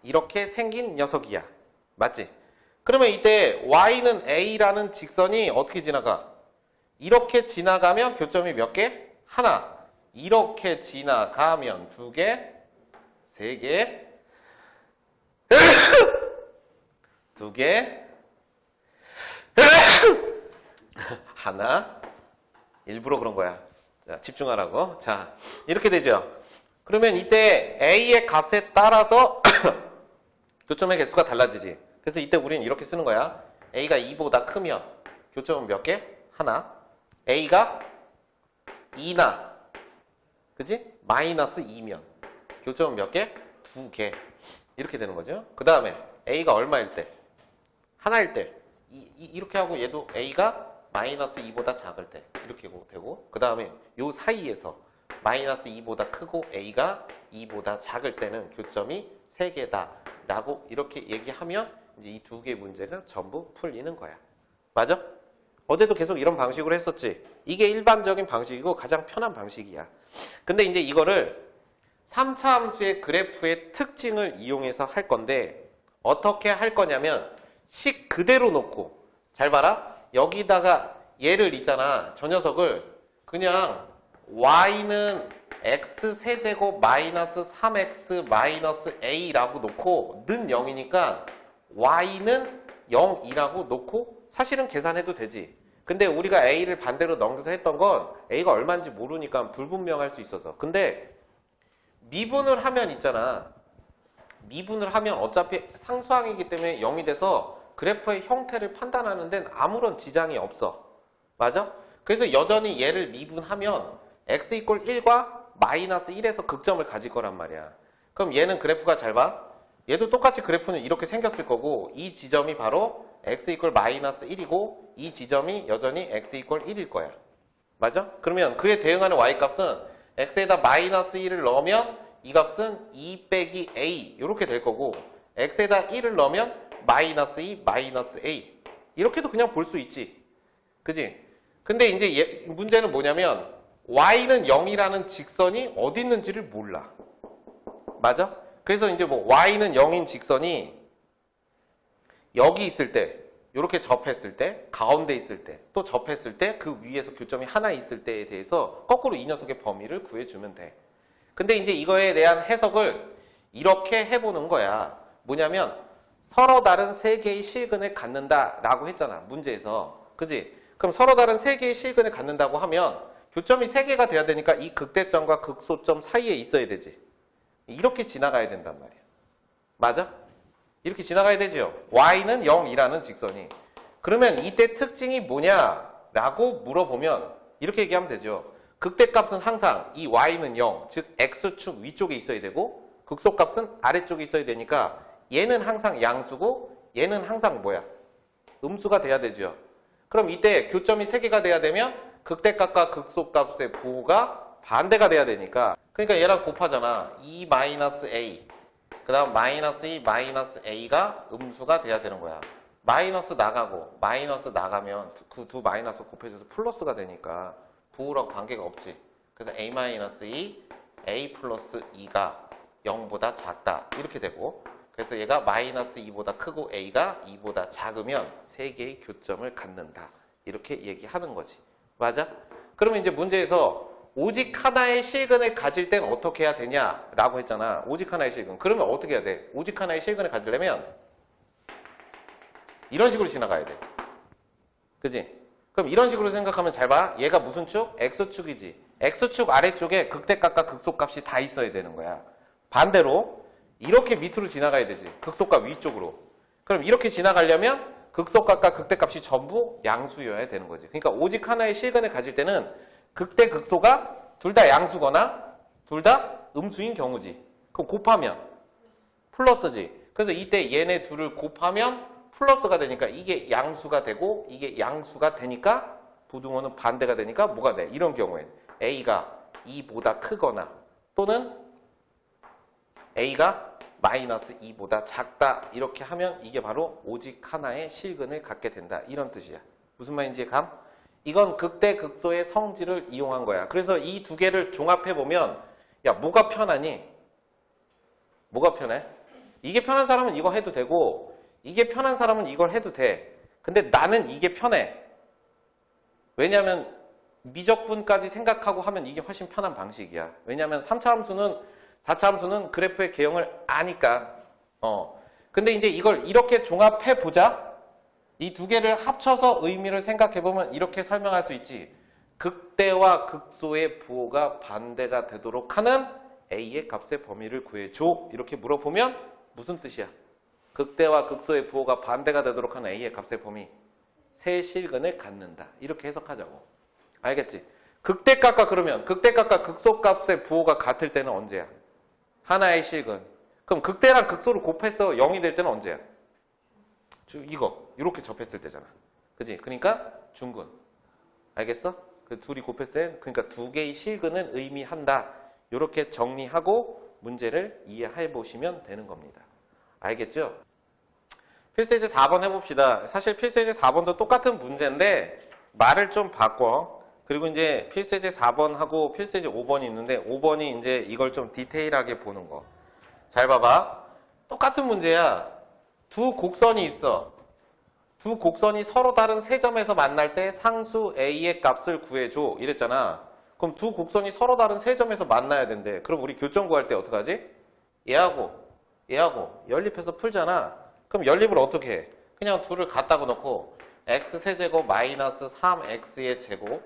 이렇게 생긴 녀석이야. 맞지? 그러면 이때 y는 a라는 직선이 어떻게 지나가? 이렇게 지나가면 교점이 몇 개? 하나. 이렇게 지나가면 2개, 3개, 2개, 하나. 일부러 그런 거야. 자, 집중하라고. 자, 이렇게 되죠. 그러면 이때 A의 값에 따라서 교점의 개수가 달라지지. 그래서 이때 우리는 이렇게 쓰는 거야. A가 2보다 크면 교점은 몇 개? 하나. A가 2나 그지? 마이너스 2면 교점은 몇 개? 2개. 이렇게 되는 거죠. 그 다음에 A가 얼마일 때? 하나일 때. 이렇게 하고 얘도 A가 마이너스 2보다 작을 때. 이렇게 되고. 그 다음에 요 사이에서 마이너스 2보다 크고 A가 2보다 작을 때는 교점이 3개다. 라고 이렇게 얘기하면 이제 이 두 개의 문제가 전부 풀리는 거야. 맞아? 어제도 계속 이런 방식으로 했었지. 이게 일반적인 방식이고 가장 편한 방식이야. 근데 이제 이거를 3차 함수의 그래프의 특징을 이용해서 할 건데 어떻게 할 거냐면 식 그대로 놓고 잘 봐라. 여기다가 얘를 있잖아. 저 녀석을 그냥 y는 x 세제곱 마이너스 3x 마이너스 a라고 놓고 는 0이니까 y는 0이라고 놓고 사실은 계산해도 되지. 근데 우리가 a를 반대로 넘겨서 했던 건 a가 얼마인지 모르니까 불분명할 수 있어서. 근데 미분을 하면 있잖아. 미분을 하면 어차피 상수항이기 때문에 0이 돼서 그래프의 형태를 판단하는 데는 아무런 지장이 없어. 맞아? 그래서 여전히 얘를 미분하면 x 이퀄 1과 마이너스 1에서 극점을 가질 거란 말이야. 그럼 얘는 그래프가 잘 봐. 얘도 똑같이 그래프는 이렇게 생겼을 거고 이 지점이 바로 x 이퀄 마이너스 1이고 이 지점이 여전히 x 이퀄 1일 거야. 맞아? 그러면 그에 대응하는 y 값은 x에다 마이너스 1을 넣으면 이 값은 2 빼기 a 이렇게 될 거고 x에다 1을 넣으면 마이너스 2 마이너스 a 이렇게도 그냥 볼 수 있지. 그지? 근데 이제 문제는 뭐냐면 y는 0이라는 직선이 어디 있는지를 몰라. 맞아? 그래서 이제 뭐 y는 0인 직선이 여기 있을 때, 이렇게 접했을 때, 가운데 있을 때, 또 접했을 때, 그 위에서 교점이 하나 있을 때에 대해서 거꾸로 이 녀석의 범위를 구해주면 돼. 근데 이제 이거에 대한 해석을 이렇게 해보는 거야. 뭐냐면 서로 다른 세 개의 실근을 갖는다라고 했잖아. 문제에서. 그지? 그럼 서로 다른 세 개의 실근을 갖는다고 하면 교점이 세 개가 돼야 되니까 이 극대점과 극소점 사이에 있어야 되지. 이렇게 지나가야 된단 말이야. 맞아? 이렇게 지나가야 되죠. y는 0이라는 직선이. 그러면 이때 특징이 뭐냐라고 물어보면 이렇게 얘기하면 되죠. 극대값은 항상 이 y는 0, 즉 x축 위쪽에 있어야 되고 극소값은 아래쪽에 있어야 되니까 얘는 항상 양수고 얘는 항상 뭐야? 음수가 돼야 되죠. 그럼 이때 교점이 3개가 돼야 되면 극대값과 극소값의 부호가 반대가 돼야 되니까 그러니까 얘랑 곱하잖아. 2-a 그 다음 마이너스 2 마이너스 a가 음수가 돼야 되는 거야. 마이너스 나가고 마이너스 나가면 그 두 마이너스 곱해줘서 플러스가 되니까 부호랑 관계가 없지. 그래서 a-2 a 플러스 2가 0보다 작다 이렇게 되고 그래서 얘가 마이너스 2보다 크고 a가 2보다 작으면 3개의 교점을 갖는다 이렇게 얘기하는 거지. 맞아? 그러면 이제 문제에서 오직 하나의 실근을 가질 땐 어떻게 해야 되냐라고 했잖아. 오직 하나의 실근. 그러면 어떻게 해야 돼? 오직 하나의 실근을 가지려면 이런 식으로 지나가야 돼. 그지? 그럼 이런 식으로 생각하면 잘 봐. 얘가 무슨 축? x축이지. x축 아래쪽에 극대값과 극소값이 다 있어야 되는 거야. 반대로 이렇게 밑으로 지나가야 되지. 극소값 위쪽으로. 그럼 이렇게 지나가려면 극소값과 극대값이 전부 양수여야 되는 거지. 그러니까 오직 하나의 실근을 가질 때는 극대 극소가 둘 다 양수거나 둘 다 음수인 경우지. 그럼 곱하면 플러스지. 그래서 이때 얘네 둘을 곱하면 플러스가 되니까 이게 양수가 되고 이게 양수가 되니까 부등호는 반대가 되니까 뭐가 돼? 이런 경우엔 a가 2보다 크거나 또는 a가 마이너스 2보다 작다 이렇게 하면 이게 바로 오직 하나의 실근을 갖게 된다. 이런 뜻이야. 무슨 말인지 감? 이건 극대 극소의 성질을 이용한 거야. 그래서 이 두 개를 종합해보면 야 뭐가 편하니? 뭐가 편해? 이게 편한 사람은 이거 해도 되고 이게 편한 사람은 이걸 해도 돼. 근데 나는 이게 편해. 왜냐하면 미적분까지 생각하고 하면 이게 훨씬 편한 방식이야. 왜냐하면 3차 함수는 4차 함수는 그래프의 개형을 아니까. 근데 이제 이걸 이렇게 종합해보자. 이 두 개를 합쳐서 의미를 생각해보면 이렇게 설명할 수 있지. 극대와 극소의 부호가 반대가 되도록 하는 a의 값의 범위를 구해줘. 이렇게 물어보면 무슨 뜻이야? 극대와 극소의 부호가 반대가 되도록 하는 a의 값의 범위. 세 실근을 갖는다. 이렇게 해석하자고. 알겠지? 극대값과 그러면 극대값과 극소값의 부호가 같을 때는 언제야? 하나의 실근. 그럼 극대랑 극소를 곱해서 0이 될 때는 언제야? 이거 이렇게 접했을 때잖아. 그지? 그러니까 중근. 알겠어? 그 둘이 곱했을 때 그러니까 두 개의 실근을 의미한다. 이렇게 정리하고 문제를 이해해 보시면 되는 겁니다. 알겠죠? 필수예제 4번 해봅시다. 사실 필수예제 4번도 똑같은 문제인데 말을 좀 바꿔. 그리고 이제 필수예제 4번하고 필수예제 5번이 있는데 5번이 이제 이걸 좀 디테일하게 보는 거. 잘 봐봐. 똑같은 문제야. 두 곡선이 있어. 두 곡선이 서로 다른 세 점에서 만날 때 상수 a의 값을 구해줘. 이랬잖아. 그럼 두 곡선이 서로 다른 세 점에서 만나야 된대. 그럼 우리 교점 구할 때 어떡하지? 얘하고 연립해서 풀잖아. 그럼 연립을 어떻게 해? 그냥 둘을 갖다가 놓고 x세제곱 마이너스 3x의 제곱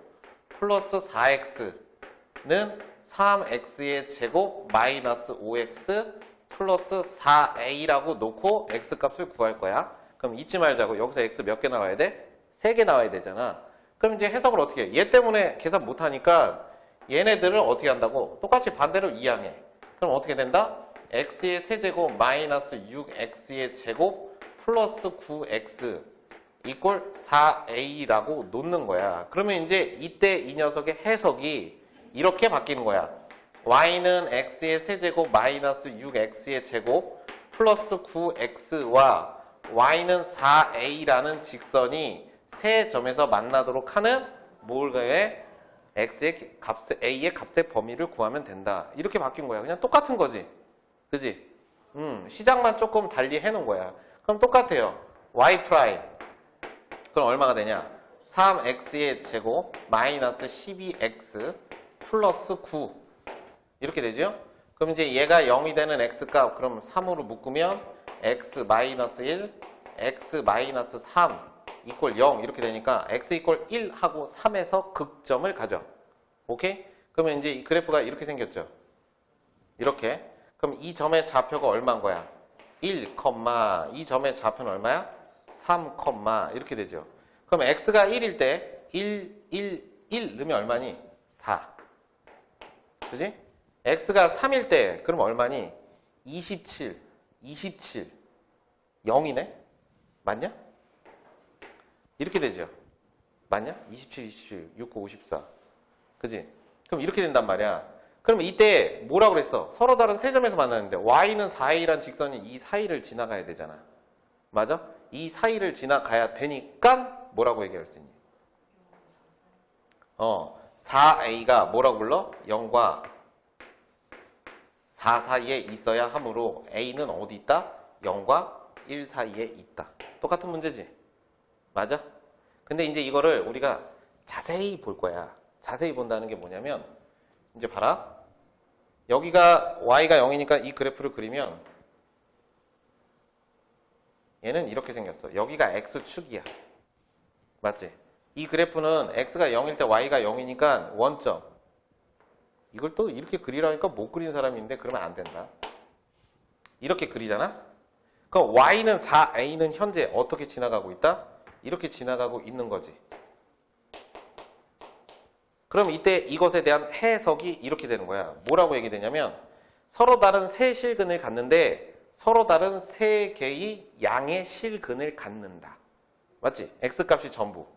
플러스 4x는 3x의 제곱 마이너스 5x 플러스 4a라고 놓고 x값을 구할 거야. 그럼 잊지 말자고. 여기서 x 몇 개 나와야 돼? 3개 나와야 되잖아. 그럼 이제 해석을 어떻게 해? 얘 때문에 계산 못하니까 얘네들을 어떻게 한다고? 똑같이 반대로 이항해. 그럼 어떻게 된다? x의 세제곱 마이너스 6x의 제곱 플러스 9x 이꼴 4a라고 놓는 거야. 그러면 이제 이때 이 녀석의 해석이 이렇게 바뀌는 거야. y는 x의 세제곱 마이너스 6x의 제곱 플러스 9x와 y는 4a라는 직선이 세 점에서 만나도록 하는 뭘까요? x의 값, a의 값의 범위를 구하면 된다. 이렇게 바뀐 거야. 그냥 똑같은 거지. 그지? 시작만 조금 달리 해놓은 거야. 그럼 똑같아요. y 프라임. 그럼 얼마가 되냐? 3x의 제곱 마이너스 12x 플러스 9 이렇게 되죠? 그럼 이제 얘가 0이 되는 x값 그럼 3으로 묶으면 x 마이너스 1, x 마이너스 3 이꼴 0 이렇게 되니까 x 이꼴 1 하고 3에서 극점을 가져. 오케이? 그러면 이제 이 그래프가 이렇게 생겼죠? 이렇게. 그럼 이 점의 좌표가 얼마인 거야? 1, 이 점의 좌표는 얼마야? 3, 이렇게 되죠. 그럼 x가 1일 때 1, 1, 1 넣으면 얼마니? 4. 그지? x가 3일 때 그럼 얼마니? 27, 27. 0이네? 맞냐? 이렇게 되죠. 맞냐? 27, 27, 6, 9, 54. 그지? 그럼 이렇게 된단 말이야. 그럼 이때 뭐라고 그랬어? 서로 다른 세 점에서 만나는데 y는 4a란 직선이 이 사이를 지나가야 되잖아. 맞아? 이 사이를 지나가야 되니까 뭐라고 얘기할 수 있니? 4a가 뭐라고 불러? 0과 4 사이에 있어야 하므로 a는 어디 있다? 0과 1 사이에 있다. 똑같은 문제지? 맞아? 근데 이제 이거를 우리가 자세히 볼 거야. 자세히 본다는 게 뭐냐면 이제 봐라. 여기가 y가 0이니까 이 그래프를 그리면 얘는 이렇게 생겼어. 여기가 x축이야. 맞지? 이 그래프는 x가 0일 때 y가 0이니까 원점. 이걸 또 이렇게 그리라니까 못 그리는 사람이 있는데 그러면 안 된다. 이렇게 그리잖아? 그럼 y는 4a는 현재 어떻게 지나가고 있다? 이렇게 지나가고 있는 거지. 그럼 이때 이것에 대한 해석이 이렇게 되는 거야. 뭐라고 얘기되냐면 서로 다른 세 실근을 갖는데 서로 다른 세 개의 양의 실근을 갖는다. 맞지? x값이 전부.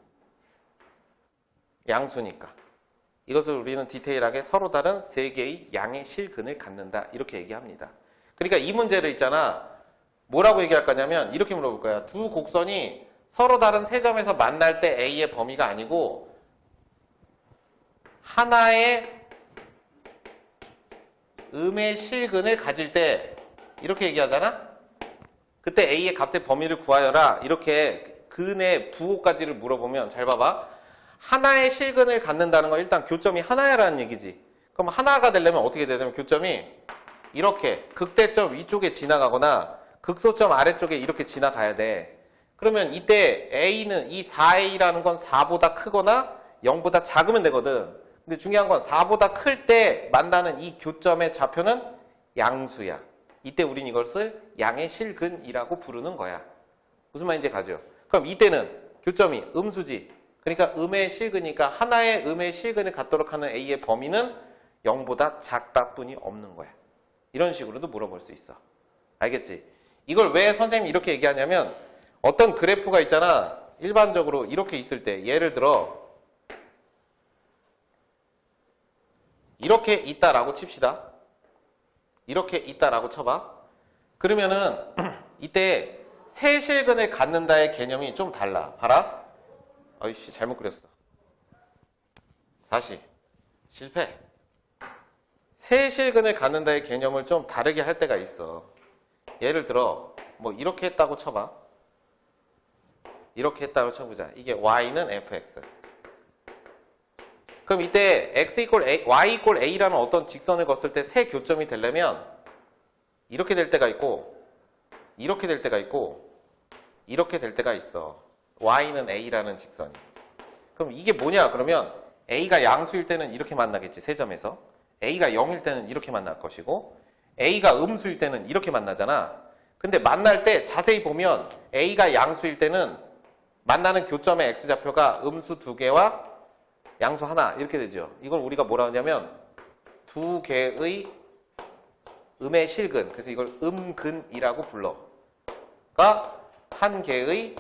양수니까. 이것을 우리는 디테일하게 서로 다른 세 개의 양의 실근을 갖는다. 이렇게 얘기합니다. 그러니까 이 문제를 있잖아. 뭐라고 얘기할 거냐면 이렇게 물어볼 거야. 두 곡선이 서로 다른 세 점에서 만날 때 A의 범위가 아니고 하나의 음의 실근을 가질 때 이렇게 얘기하잖아? 그때 A의 값의 범위를 구하여라. 이렇게 근의 부호까지를 물어보면 잘 봐봐. 하나의 실근을 갖는다는 건 일단 교점이 하나야라는 얘기지. 그럼 하나가 되려면 어떻게 되냐면 교점이 이렇게 극대점 위쪽에 지나가거나 극소점 아래쪽에 이렇게 지나가야 돼. 그러면 이때 A는 이 4A라는 건 4보다 크거나 0보다 작으면 되거든. 근데 중요한 건 4보다 클 때 만나는 이 교점의 좌표는 양수야. 이때 우린 이것을 양의 실근이라고 부르는 거야. 무슨 말인지 가죠? 그럼 이때는 교점이 음수지. 그러니까 음의 실근이니까 하나의 음의 실근을 갖도록 하는 A의 범위는 0보다 작다 뿐이 없는 거야. 이런 식으로도 물어볼 수 있어. 알겠지? 이걸 왜 선생님이 이렇게 얘기하냐면 어떤 그래프가 있잖아. 일반적으로 이렇게 있을 때 예를 들어 이렇게 있다라고 칩시다. 이렇게 있다라고 쳐봐. 그러면은 이때 세 실근을 갖는다의 개념이 좀 달라. 봐라. 아이씨 잘못 그렸어. 다시. 실패. 세 실근을 갖는다의 개념을 좀 다르게 할 때가 있어. 예를 들어 뭐 이렇게 했다고 쳐봐. 이렇게 했다고 쳐보자. 이게 y는 fx. 그럼 이때 x 이꼴 a, y 이꼴 a라는 어떤 직선을 걷을 때 세 교점이 되려면 이렇게 될 때가 있고 이렇게 될 때가 있고 이렇게 될 때가 있어. y는 a라는 직선이. 그럼 이게 뭐냐? 그러면 a가 양수일 때는 이렇게 만나겠지. 세 점에서. a가 0일 때는 이렇게 만날 것이고 a가 음수일 때는 이렇게 만나잖아. 근데 만날 때 자세히 보면 a가 양수일 때는 만나는 교점의 x좌표가 음수 2개와 양수 하나 이렇게 되죠. 이걸 우리가 뭐라 하냐면 두 개의 음의 실근, 그래서 이걸 음근이라고 불러. 가 한 개의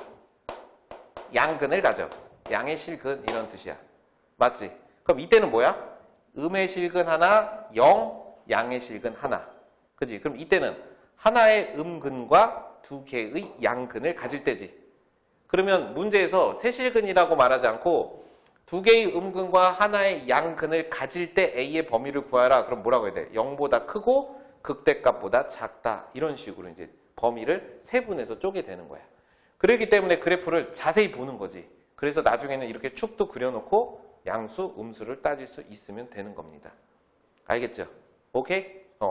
양근을 가져. 양의 실근 이런 뜻이야. 맞지? 그럼 이때는 뭐야? 음의 실근 하나, 양의 실근 하나. 그지? 그럼 이때는 하나의 음근과 두 개의 양근을 가질 때지. 그러면 문제에서 세실근이라고 말하지 않고 두 개의 음근과 하나의 양근을 가질 때 A의 범위를 구하라. 그럼 뭐라고 해야 돼? 0보다 크고 극대값보다 작다. 이런 식으로 이제 범위를 세분해서 쪼개 되는 거야. 그렇기 때문에 그래프를 자세히 보는 거지. 그래서 나중에는 이렇게 축도 그려놓고 양수, 음수를 따질 수 있으면 되는 겁니다. 알겠죠? 오케이?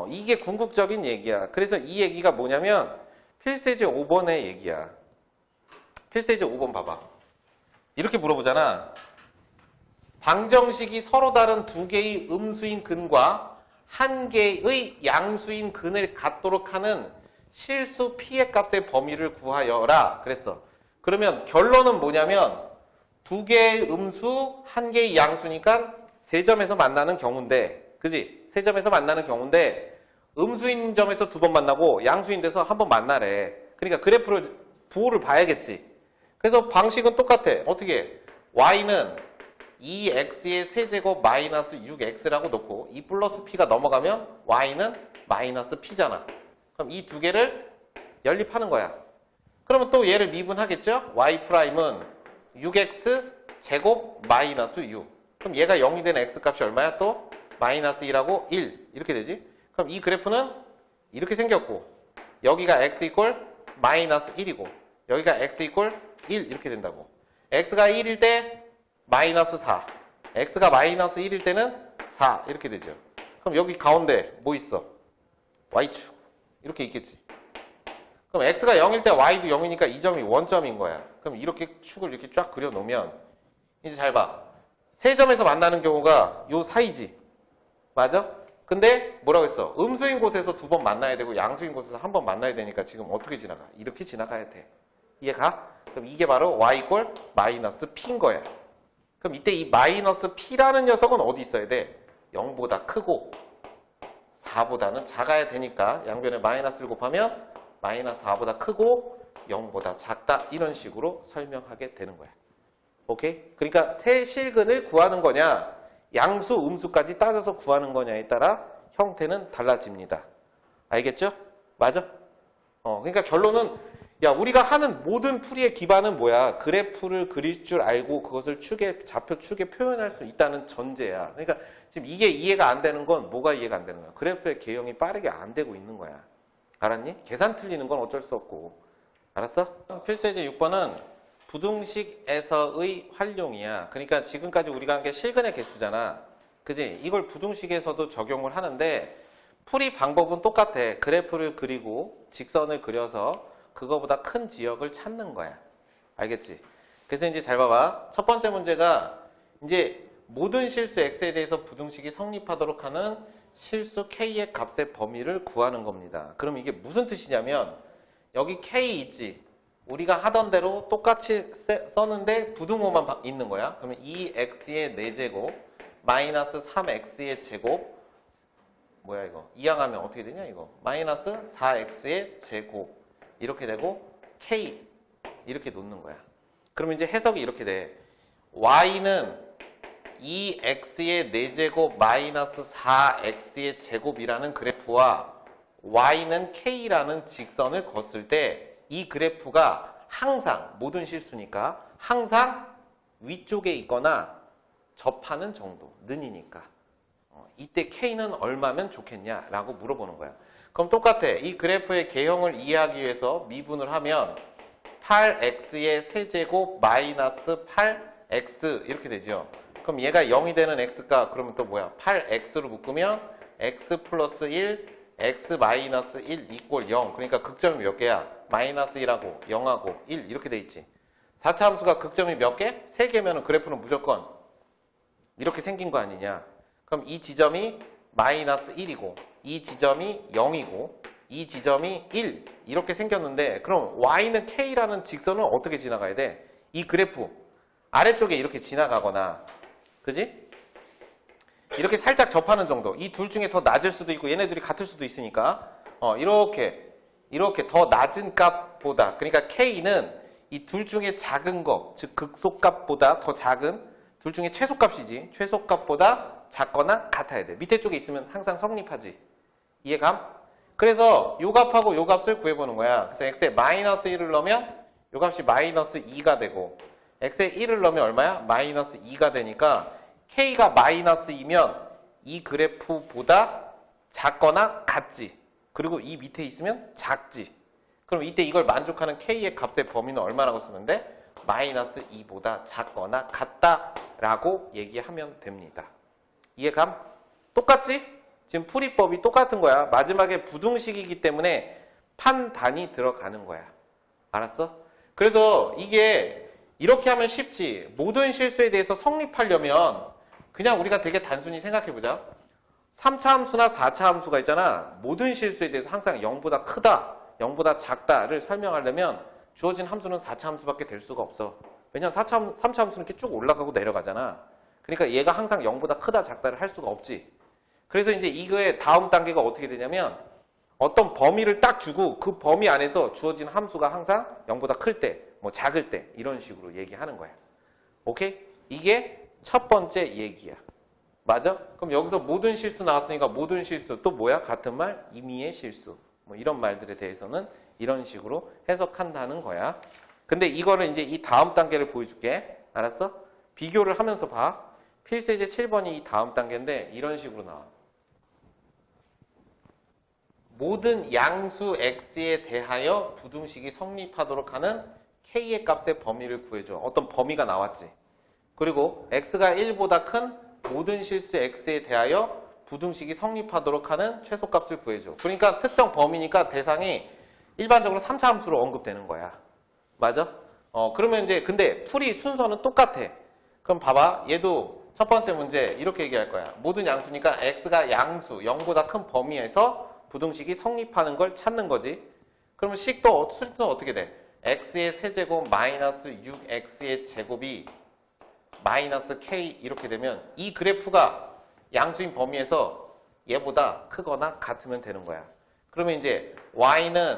이게 궁극적인 얘기야. 그래서 이 얘기가 뭐냐면 필세제 5번의 얘기야. 필세제 5번 봐봐. 이렇게 물어보잖아. 방정식이 서로 다른 두 개의 음수인 근과 한 개의 양수인 근을 갖도록 하는 실수 p의 값의 범위를 구하여라. 그랬어. 그러면 결론은 뭐냐면 두 개의 음수, 한 개의 양수니까 세 점에서 만나는 경우인데, 그지? 세 점에서 만나는 경우인데 음수인 점에서 두 번 만나고 양수인 데서 한 번 만나래. 그러니까 그래프를 부호를 봐야겠지. 그래서 방식은 똑같아. 어떻게? y는 2x의 세제곱 마이너스 6x라고 놓고 2 플러스 p가 넘어가면 y는 마이너스 p잖아. 그럼 이 두 개를 연립하는 거야. 그러면 또 얘를 미분하겠죠? y 프라임은 6x 제곱 마이너스 6. 그럼 얘가 0이 되는 x값이 얼마야? 또 마이너스 1하고 1 이렇게 되지. 그럼 이 그래프는 이렇게 생겼고 여기가 x 이꼴 마이너스 1이고 여기가 x 이꼴 1 이렇게 된다고. x가 1일 때 마이너스 4, x가 마이너스 1일 때는 4 이렇게 되죠. 그럼 여기 가운데 뭐 있어? y축 이렇게 있겠지. 그럼 x가 0일 때 y도 0이니까 이 점이 원점인 거야. 그럼 이렇게 축을 이렇게 쫙 그려놓으면 이제 잘 봐. 세 점에서 만나는 경우가 요 사이지. 맞아? 근데 뭐라고 했어? 음수인 곳에서 두 번 만나야 되고 양수인 곳에서 한 번 만나야 되니까 지금 어떻게 지나가? 이렇게 지나가야 돼. 이해가? 그럼 이게 바로 y 이꼴 마이너스 p인 거야. 그럼 이때 이 마이너스 p라는 녀석은 어디 있어야 돼? 0보다 크고 4보다는 작아야 되니까 양변에 마이너스를 곱하면 마이너스 4보다 크고 0보다 작다. 이런 식으로 설명하게 되는 거야. 오케이? 그러니까 세 실근을 구하는 거냐 양수, 음수까지 따져서 구하는 거냐에 따라 형태는 달라집니다. 알겠죠? 맞아? 그러니까 결론은 야 우리가 하는 모든 풀이의 기반은 뭐야? 그래프를 그릴 줄 알고 그것을 좌표 축에 표현할 수 있다는 전제야. 그러니까 지금 이게 이해가 안 되는 건 뭐가 이해가 안 되는 거야? 그래프의 개형이 빠르게 안 되고 있는 거야. 알았니? 계산 틀리는 건 어쩔 수 없고. 알았어? 필수예제 6번은 부등식에서의 활용이야. 그러니까 지금까지 우리가 한 게 실근의 개수잖아. 그지? 이걸 부등식에서도 적용을 하는데 풀이 방법은 똑같아. 그래프를 그리고 직선을 그려서 그거보다 큰 지역을 찾는 거야. 알겠지? 그래서 이제 잘 봐봐. 첫 번째 문제가 이제 모든 실수 x에 대해서 부등식이 성립하도록 하는 실수 k의 값의 범위를 구하는 겁니다. 그럼 이게 무슨 뜻이냐면 여기 k 있지? 우리가 하던 대로 똑같이 썼는데 부등호만 있는 거야. 그러면 2x의 4제곱 마이너스 3x의 제곱 뭐야 이거? 이항하면 어떻게 되냐 이거? 마이너스 4x의 제곱 이렇게 되고 k 이렇게 놓는 거야. 그러면 이제 해석이 이렇게 돼. y는 2x의 4제곱 마이너스 4x의 제곱이라는 그래프와 y는 k라는 직선을 걷을 때 이 그래프가 항상 모든 실수니까 항상 위쪽에 있거나 접하는 정도 는이니까 이때 k는 얼마면 좋겠냐라고 물어보는 거야. 그럼 똑같아. 이 그래프의 개형을 이해하기 위해서 미분을 하면 8x의 세제곱 마이너스 8x 이렇게 되죠. 그럼 얘가 0이 되는 x가 그러면 또 뭐야? 8x로 묶으면 x 플러스 1, x 마이너스 1 이꼴 0. 그러니까 극점이 몇 개야? 마이너스 1하고 0하고 1 이렇게 돼 있지. 4차 함수가 극점이 몇 개? 3개면 그래프는 무조건 이렇게 생긴 거 아니냐. 그럼 이 지점이 마이너스 1이고 이 지점이 0이고 이 지점이 1 이렇게 생겼는데 그럼 y는 k라는 직선은 어떻게 지나가야 돼? 이 그래프 아래쪽에 이렇게 지나가거나 그지? 이렇게 살짝 접하는 정도. 이 둘 중에 더 낮을 수도 있고 얘네들이 같을 수도 있으니까 이렇게 더 낮은 값보다, 그러니까 K는 이 둘 중에 작은 거, 즉 극소값보다 더 작은, 둘 중에 최소값이지, 최소값보다 작거나 같아야 돼. 밑에 쪽에 있으면 항상 성립하지. 이해감? 그래서 요 값하고 요 값을 구해보는 거야. 그래서 x에 마이너스 1을 넣으면 요 값이 마이너스 2가 되고, x에 1을 넣으면 얼마야? 마이너스 2가 되니까 k가 마이너스 2면 이 그래프보다 작거나 같지. 그리고 이 밑에 있으면 작지. 그럼 이때 이걸 만족하는 k의 값의 범위는 얼마라고 쓰는데? 마이너스 2보다 작거나 같다라고 얘기하면 됩니다. 이해감? 똑같지? 지금 풀이법이 똑같은 거야. 마지막에 부등식이기 때문에 판단이 들어가는 거야. 알았어? 그래서 이게 이렇게 하면 쉽지. 모든 실수에 대해서 성립하려면 그냥 우리가 되게 단순히 생각해보자. 3차 함수나 4차 함수가 있잖아. 모든 실수에 대해서 항상 0보다 크다, 0보다 작다를 설명하려면 주어진 함수는 4차 함수밖에 될 수가 없어. 왜냐면 3차 함수는 이렇게 쭉 올라가고 내려가잖아. 그러니까 얘가 항상 0보다 크다, 작다를 할 수가 없지. 그래서 이제 이거의 다음 단계가 어떻게 되냐면 어떤 범위를 딱 주고 그 범위 안에서 주어진 함수가 항상 0보다 클 때, 뭐 작을 때 이런 식으로 얘기하는 거야. 오케이? 이게 첫 번째 얘기야. 맞아? 그럼 여기서 모든 실수 나왔으니까 모든 실수 또 뭐야? 같은 말? 임의의 실수. 뭐 이런 말들에 대해서는 이런 식으로 해석한다는 거야. 근데 이거를 이제 이 다음 단계를 보여줄게. 알았어? 비교를 하면서 봐. 필수제 7번이 이 다음 단계인데 이런 식으로 나와. 모든 양수 x에 대하여 부등식이 성립하도록 하는 k의 값의 범위를 구해줘. 어떤 범위가 나왔지. 그리고 x가 1보다 큰 모든 실수 x에 대하여 부등식이 성립하도록 하는 최소값을 구해줘. 그러니까 특정 범위니까 대상이 일반적으로 3차 함수로 언급되는 거야. 맞아? 그러면 이제 근데 풀이 순서는 똑같아. 그럼 봐봐. 얘도 첫 번째 문제 이렇게 얘기할 거야. 모든 양수니까 x가 양수 0보다 큰 범위에서 부등식이 성립하는 걸 찾는 거지. 그러면 수식도 어떻게 돼? x의 세제곱 마이너스 6x의 제곱이 마이너스 k 이렇게 되면 이 그래프가 양수인 범위에서 얘보다 크거나 같으면 되는 거야. 그러면 이제 y는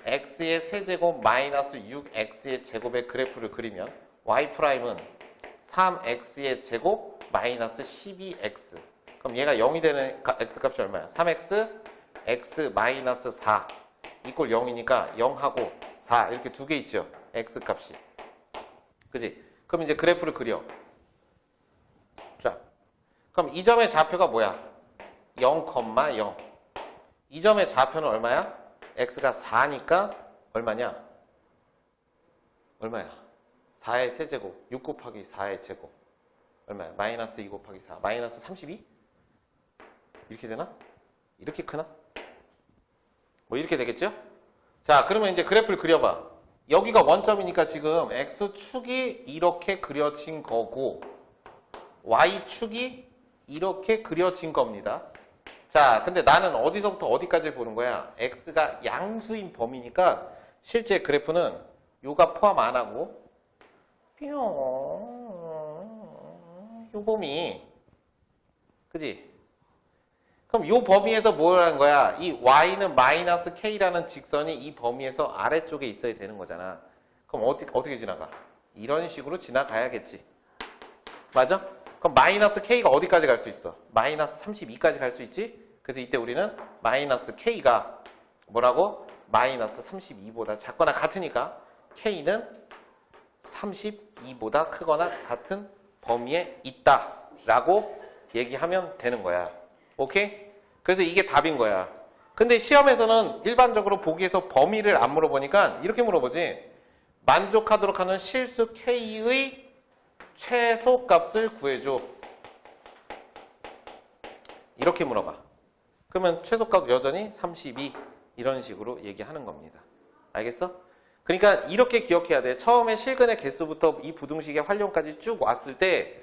x의 세제곱 마이너스 6x의 제곱의 그래프를 그리면 y''은 3x의 제곱 마이너스 12x. 그럼 얘가 0이 되는 x값이 얼마야? 3x x 마이너스 4 이꼴 0이니까 0하고 4 이렇게 두 개 있죠. x값이. 그지? 그럼 이제 그래프를 그려. 자, 그럼 이 점의 좌표가 뭐야? 0,0. 이 점의 좌표는 얼마야? x가 4니까 얼마냐? 얼마야? 4의 세제곱 6 곱하기 4의 제곱 얼마야? 마이너스 2 곱하기 4 마이너스 32? 이렇게 되나? 이렇게 크나? 뭐 이렇게 되겠죠? 자, 그러면 이제 그래프를 그려봐. 여기가 원점이니까 지금 x축이 이렇게 그려진 거고 y축이 이렇게 그려진 겁니다. 자, 근데 나는 어디서부터 어디까지 보는 거야? x가 양수인 범위니까 실제 그래프는 요가 포함 안 하고 요 범위 그지? 그럼 요 범위에서 뭘 하는 거야? 이 y는 마이너스 k라는 직선이 이 범위에서 아래쪽에 있어야 되는 거잖아. 그럼 어떻게 지나가? 이런 식으로 지나가야겠지. 맞아? 그럼 마이너스 k가 어디까지 갈 수 있어? 마이너스 32까지 갈 수 있지? 그래서 이때 우리는 마이너스 k가 뭐라고? 마이너스 32보다 작거나 같으니까 k는 32보다 크거나 같은 범위에 있다라고 얘기하면 되는 거야. 오케이? 그래서 이게 답인 거야. 근데 시험에서는 일반적으로 보기에서 범위를 안 물어보니까 이렇게 물어보지. 만족하도록 하는 실수 k의 최소값을 구해줘. 이렇게 물어봐. 그러면 최소값 여전히 32 이런 식으로 얘기하는 겁니다. 알겠어? 그러니까 이렇게 기억해야 돼. 처음에 실근의 개수부터 이 부등식의 활용까지 쭉 왔을 때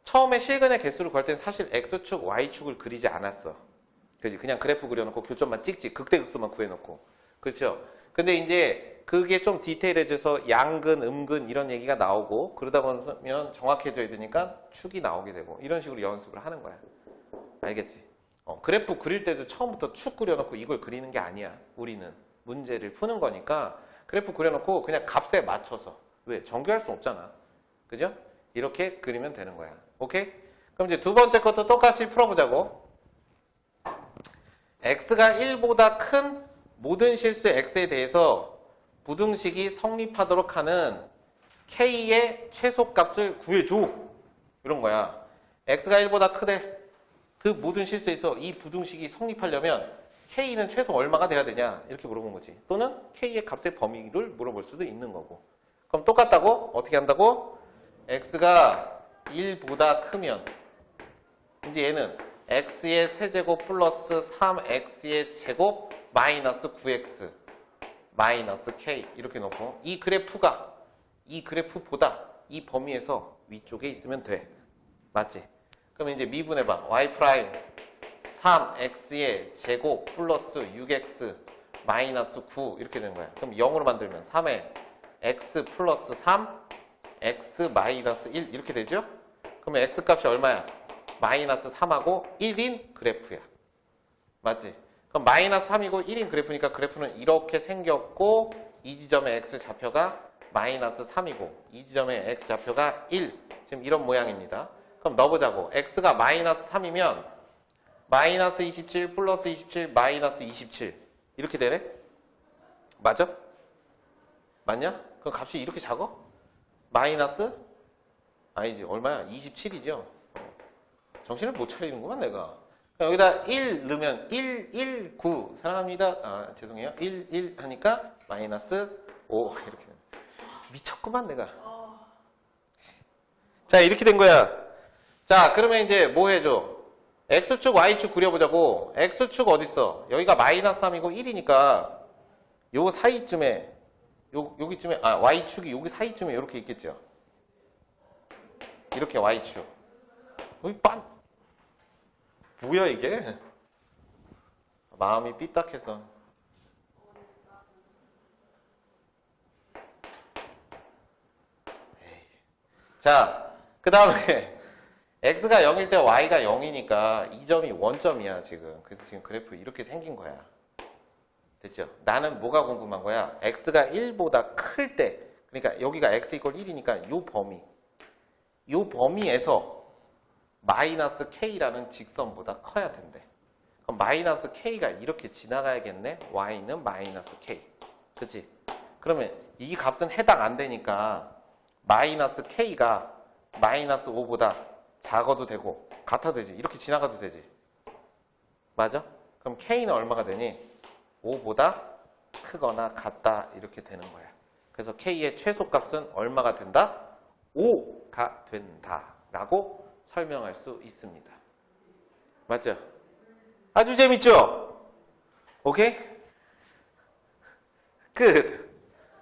처음에 실근의 개수를 구할 때는 사실 x축, y축을 그리지 않았어. 그지? 그냥 그래프 그려놓고 교점만 찍지. 극대극소만 구해놓고. 그렇죠? 근데 이제 그게 좀 디테일해져서 양근, 음근 이런 얘기가 나오고 그러다 보면 정확해져야 되니까 축이 나오게 되고 이런 식으로 연습을 하는 거야. 알겠지? 그래프 그릴 때도 처음부터 축 그려놓고 이걸 그리는 게 아니야. 우리는 문제를 푸는 거니까 그래프 그려놓고 그냥 값에 맞춰서 왜? 정규할 수 없잖아. 그죠? 이렇게 그리면 되는 거야. 오케이? 그럼 이제 두 번째 것도 똑같이 풀어보자고. x가 1보다 큰 모든 실수 x에 대해서 부등식이 성립하도록 하는 k의 최소값을 구해줘. 이런 거야. x가 1보다 크대. 그 모든 실수에서 이 부등식이 성립하려면 k는 최소 얼마가 돼야 되냐 이렇게 물어본 거지. 또는 k의 값의 범위를 물어볼 수도 있는 거고. 그럼 똑같다고? 어떻게 한다고? x가 1보다 크면 이제 얘는 x의 세제곱 플러스 3x의 제곱 마이너스 9x 마이너스 k 이렇게 놓고 이 그래프가 이 그래프보다 이 범위에서 위쪽에 있으면 돼. 맞지? 그럼 이제 미분해봐. y 프라임 3x의 제곱 플러스 6x 마이너스 9 이렇게 되는 거야. 그럼 0으로 만들면 3에 x 플러스 3 x 마이너스 1 이렇게 되죠? 그러면 x 값이 얼마야? 마이너스 3하고 1인 그래프야. 맞지? 그럼 마이너스 3이고 1인 그래프니까 그래프는 이렇게 생겼고 이 지점의 x 좌표가 마이너스 3이고 이 지점의 x 좌표가 1. 지금 이런 모양입니다. 그럼 넣어보자고. x가 마이너스 3이면 마이너스 27 플러스 27 마이너스 27 이렇게 되네? 맞아? 맞냐? 그럼 값이 이렇게 작아? 마이너스? 아니지. 얼마야? 27이죠? 정신을 못 차리는구만 내가. 여기다 1 넣으면 1, 1, 9 사랑합니다. 아 죄송해요. 1, 1 하니까 마이너스 5 이렇게. 미쳤구만 내가. 자 이렇게 된 거야. 자 그러면 이제 뭐 해줘? x축 y축 그려보자고. x축 어딨어? 여기가 마이너스 3이고 1이니까 요 사이쯤에 여기쯤에 y축이 여기 사이쯤에 이렇게 있겠죠. 이렇게 y축. 여기 뭐야 이게? 마음이 삐딱해서. 자, 그 다음에 x가 0일 때 y가 0이니까 이 점이 원점이야 지금. 그래서 지금 그래프 이렇게 생긴 거야. 됐죠? 나는 뭐가 궁금한 거야? x가 1보다 클 때, 그러니까 여기가 x 이퀄 1이니까 요 범위에서 마이너스 k라는 직선보다 커야 된대. 그럼 마이너스 k가 이렇게 지나가야겠네? y는 마이너스 k. 그치? 그러면 이 값은 해당 안 되니까 마이너스 k가 마이너스 5보다 작아도 되고 같아도 되지. 이렇게 지나가도 되지. 맞아? 그럼 k는 얼마가 되니? 5보다 크거나 같다 이렇게 되는 거야. 그래서 k의 최소값은 얼마가 된다? 5가 된다 라고 설명할 수 있습니다. 맞죠? 아주 재밌죠? 오케이? 끝.